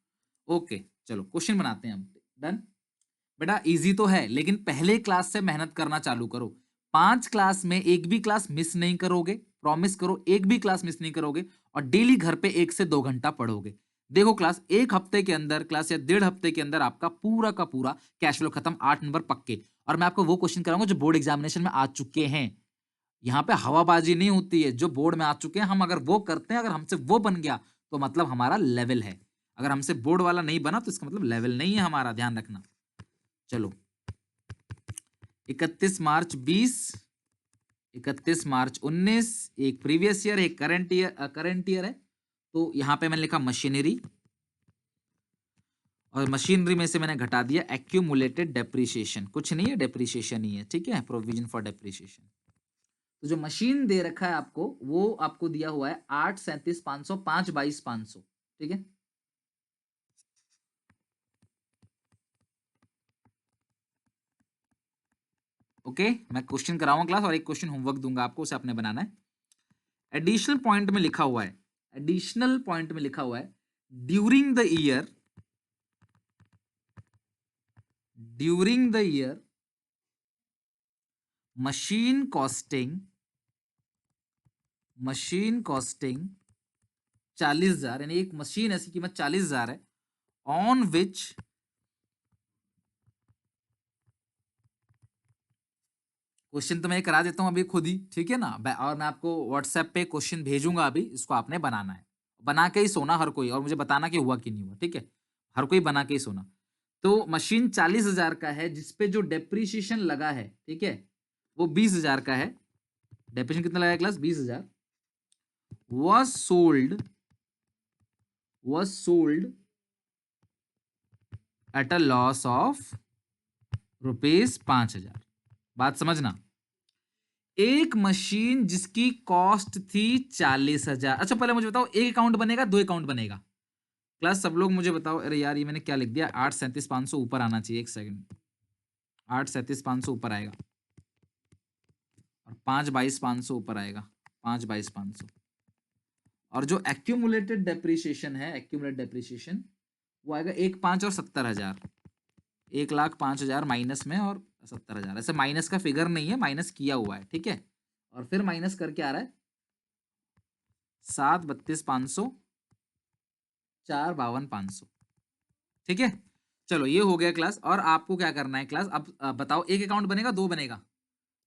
ओके, चलो क्वेश्चन बनाते हैं हम। डन बेटा, इजी तो है लेकिन पहले क्लास से मेहनत करना चालू करो। 5 क्लास में एक भी क्लास मिस नहीं करोगे, प्रॉमिस करो एक भी क्लास मिस नहीं करोगे, और डेली घर पे 1 से 2 घंटा पढ़ोगे। देखो क्लास, एक हफ्ते के अंदर क्लास या 1.5 हफ्ते के अंदर आपका पूरा का पूरा कैश फ्लो खत्म, 8 नंबर पक्के। और मैं आपको वो क्वेश्चन कराऊंगा जो बोर्ड एग्जामिनेशन में आ चुके हैं। यहाँ पे हवाबाजी नहीं होती है, जो बोर्ड में आ चुके हैं हम अगर वो करते हैं, अगर हमसे वो बन गया तो मतलब हमारा लेवल है। अगर हमसे बोर्ड वाला नहीं बना तो इसका मतलब लेवल नहीं है हमारा, ध्यान रखना। चलो 31 मार्च 20, 31 मार्च 19, एक प्रीवियस ईयर, एक करंट ईयर है। तो यहां पे मैंने लिखा मशीनरी, और मशीनरी में से मैंने घटा दिया एक्यूमुलेटेड डेप्रिसिएशन, कुछ नहीं है, डेप्रिसिएशन ही है। ठीक है, प्रोविजन फॉर डेप्रिसिएशन। तो जो मशीन दे रखा है आपको, वो आपको दिया हुआ है 8, 37, 500, 5, 22, 500। ठीक है, ओके मैं क्वेश्चन कराऊंगा क्लास, और एक क्वेश्चन होमवर्क दूंगा आपको, उसे आपने बनाना है। एडिशनल पॉइंट में लिखा हुआ है, एडिशनल पॉइंट में लिखा हुआ है during the year, during the year machine costing 40,000, यानी एक मशीन ऐसी कीमत 40,000 है, ऑन विच क्वेश्चन तो मैं करा देता हूं अभी खुद ही, ठीक है ना, और मैं आपको व्हाट्सएप पे क्वेश्चन भेजूंगा अभी, इसको आपने बनाना है, बना के ही सोना हर कोई, और मुझे बताना कि हुआ कि नहीं हुआ। ठीक है, हर कोई बना के ही सोना। तो मशीन 40,000 का है, जिसपे जो डेप्रीशिएशन लगा है, ठीक है, वो 20,000 का है। डेप्रीशिएशन कितना लगा class? 20,000। was sold at a loss of ₹5,000। बात समझना, एक मशीन जिसकी कॉस्ट थी 40,000। अच्छा पहले मुझे बताओ, एक अकाउंट बनेगा, दो अकाउंट बनेगा? क्लास सब लोग मुझे बताओ। अरे यार, ये मैंने क्या लिख दिया, 8, 37, 500 ऊपर आना चाहिए, एक सेकंड, 8, 37, 500 ऊपर आएगा, और 5, 22, 500 ऊपर आएगा, 5, 22, 500। और जो एक्यूमुलेटेड डेप्रिसिएशन है, एक्यूमुलेटेड डेप्रिसिएशन वो आएगा 1, 5 और 70,000, 1,05,000 माइनस में और 70,000। ऐसे माइनस का फिगर नहीं है, माइनस किया हुआ है। ठीक है, और फिर माइनस करके आ रहा है 7, 32, 500, 4, 52, 500। ठीक है, चलो ये हो गया क्लास। और आपको क्या करना है क्लास, अब बताओ, एक अकाउंट बनेगा, दो बनेगा?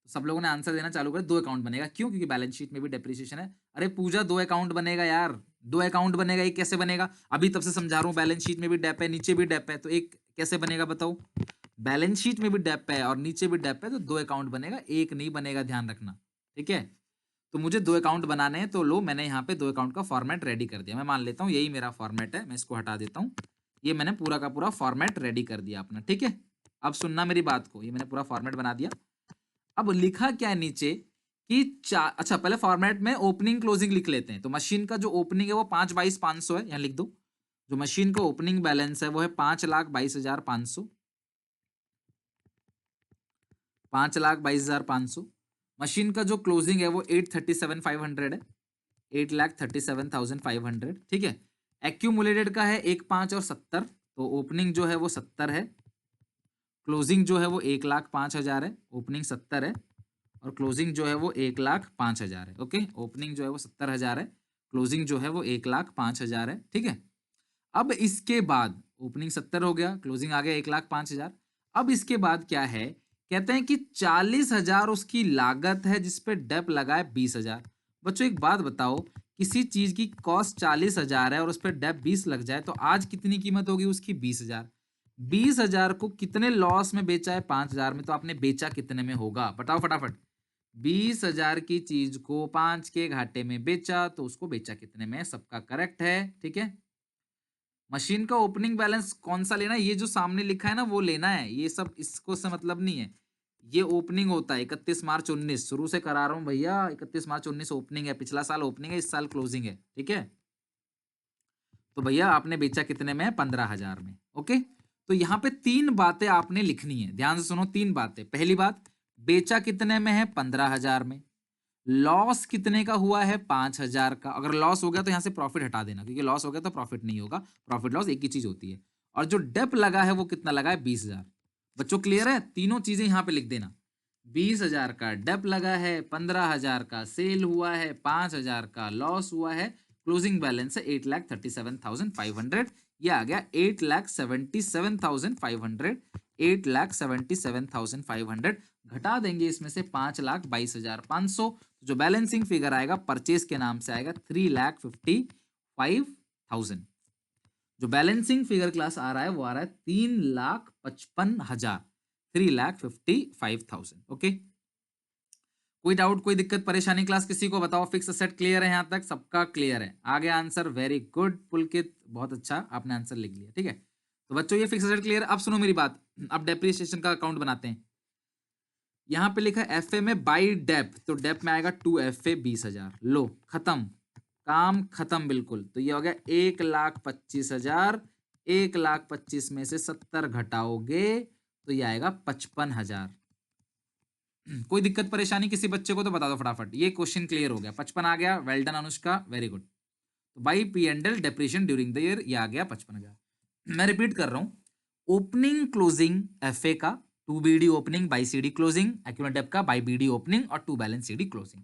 तो सब लोगों ने आंसर देना चालू कर, दो अकाउंट बनेगा। क्यों? क्योंकि बैलेंस शीट में भी डेप्रिसिएशन है। अरे पूजा, दो अकाउंट बनेगा यार, दो अकाउंट बनेगा। एक कैसे बनेगा? अभी तब से समझा रहा हूं, बैलेंस शीट में भी डेप है, नीचे भी डेप है, तो एक कैसे बनेगा बताओ? बैलेंस शीट में भी डेप है और नीचे भी डेप है, तो 2 अकाउंट बनेगा, एक नहीं बनेगा, ध्यान रखना, ठीक है। तो मुझे 2 अकाउंट बनाने हैं, तो लो मैंने यहाँ पे 2 अकाउंट का फॉर्मेट रेडी कर दिया। मैं मान लेता हूँ यही मेरा फॉर्मेट है, मैं इसको हटा देता हूँ। ये मैंने पूरा का पूरा फॉर्मेट रेडी कर दिया अपना, ठीक है। अब सुनना मेरी बात को, ये मैंने पूरा फॉर्मेट बना दिया। अब लिखा क्या है नीचे कि अच्छा पहले फॉर्मेट में ओपनिंग क्लोजिंग लिख लेते हैं। तो मशीन का जो ओपनिंग है वो 5/22,500 है, यहाँ लिख दो। जो मशीन का ओपनिंग बैलेंस है वो है 5,22,500, 5,22,500। मशीन का जो क्लोजिंग है वो 837,500 है, 8,37,500, ठीक है। एक्यूमुलेटेड का है 1, 5 और 70, तो ओपनिंग जो है वो 70 है, क्लोजिंग जो है वो 1,05,000 है, ओपनिंग 70 है और क्लोजिंग जो है वो 1,05,000 है। ओके, ओपनिंग जो है वो 70,000 है, क्लोजिंग जो है वो 1,05,000 है, ठीक है। अब इसके बाद ओपनिंग 70 हो गया, क्लोजिंग आ गया 1,05,000। अब इसके बाद क्या है, कहते हैं कि 40,000 उसकी लागत है जिसपे डेप लगा है 20,000। बच्चों एक बात बताओ, किसी चीज की कॉस्ट 40,000 है और उस पर डेप 20 लग जाए, तो आज कितनी कीमत होगी उसकी? 20,000। 20,000 को कितने लॉस में बेचा है? 5,000 में। तो आपने बेचा कितने में होगा? बताओ फटाफट। 20,000 की चीज को 5 के घाटे में बेचा, तो उसको बेचा कितने में? सबका करेक्ट है, ठीक है। मशीन का ओपनिंग बैलेंस कौन सा लेना है? ये जो सामने लिखा है ना वो लेना है, ये सब इसको से मतलब नहीं है। ये ओपनिंग होता है 31 मार्च 19, शुरू से करा रहा हूं भैया, 31 मार्च 19 ओपनिंग है, पिछला साल ओपनिंग है, इस साल क्लोजिंग है, ठीक है। तो भैया आपने बेचा कितने में? 15,000 में। ओके, तो यहाँ पे 3 बातें आपने लिखनी है, ध्यान से सुनो। 3 बातें। पहली बात, बेचा कितने में है? 15,000 में। लॉस कितने का हुआ है? 5,000 का। अगर लॉस हो गया तो यहां से प्रॉफिट हटा देना, क्योंकि लॉस हो गया तो प्रॉफिट नहीं होगा, प्रॉफिट लॉस एक ही चीज होती है। और जो डेप लगा है वो कितना लगा है? 20,000। बच्चों क्लियर है? तीनों चीजें यहां पे लिख देना। 20,000 का डेप लगा है, 15,000 का सेल हुआ है, 5,000 का लॉस हुआ है, क्लोजिंग बैलेंस है 8,37,500। ये आ गया 8,77,500, 8,77,500। घटा देंगे इसमें से 5,22,500, जो बैलेंसिंग फिगर आएगा परचेज के नाम से आएगा 3,55,000। जो बैलेंसिंग फिगर क्लास आ रहा है वो आ रहा है 3,55,000, 3,55,000। ओके, कोई डाउट, कोई दिक्कत परेशानी क्लास किसी को? बताओ। फिक्स असेट क्लियर है? यहां तक सबका क्लियर है? आगे आंसर? वेरी गुड पुलकित, बहुत अच्छा, आपने आंसर लिख लिया, ठीक है। तो बच्चों ये फिक्स असेट क्लियर। अब सुनो मेरी बात, अब डेप्रिसिएशन का अकाउंट बनाते हैं। यहां पे लिखा है एफ ए में बाई डेप, तो डेप में आएगा 2FA 20,000। लो खत्म, काम खत्म बिल्कुल। तो ये हो गया 1,25,000, 1,25,000 में से 70 घटाओगे तो ये आएगा 55,000। कोई दिक्कत परेशानी किसी बच्चे को तो बता दो फटाफट। ये क्वेश्चन क्लियर हो गया, 55 आ गया, well done Anushka, very good. तो by P&L depreciation during the year, ये आ गया 55,000। मैं रिपीट कर रहा हूं, ओपनिंग क्लोजिंग FA का, 2BD opening by CD closing, accumulate dep का बाई BD ओपनिंग और 2 balance CD closing.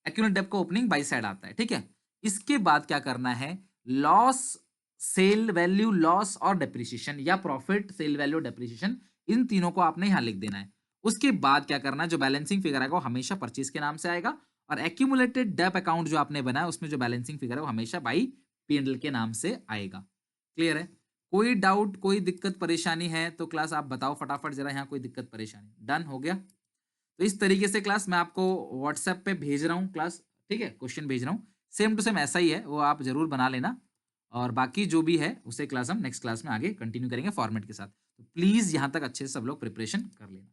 Accumulate dep का ओपनिंग बाई साइड आता है, ठीक है। इसके बाद क्या करना है? लॉस, सेल वैल्यू, लॉस और डेप्रिसिएशन, या प्रॉफिट, सेल वैल्यू, डेप्रिसिएशन, इन तीनों को आपने यहां लिख देना है। उसके बाद क्या करना है? जो बैलेंसिंग फिगर आएगा वो हमेशा परचेज के नाम से आएगा, और एक्यूमुलेटेड डेप अकाउंट जो आपने बनाया उसमें जो बैलेंसिंग फिगर है वो हमेशा बाई P&L के नाम से आएगा। क्लियर है? कोई डाउट, कोई दिक्कत परेशानी है तो क्लास आप बताओ फटाफट जरा, यहाँ कोई दिक्कत परेशानी? डन हो गया। तो इस तरीके से क्लास मैं आपको व्हाट्सएप पे भेज रहा हूँ क्लास, ठीक है, क्वेश्चन भेज रहा हूँ, सेम टू सेम ऐसा ही है, वो आप जरूर बना लेना। और बाकी जो भी है उसे क्लास हम नेक्स्ट क्लास में आगे कंटिन्यू करेंगे फॉर्मेट के साथ। तो प्लीज यहाँ तक अच्छे से सब लोग प्रिपरेशन कर लेना।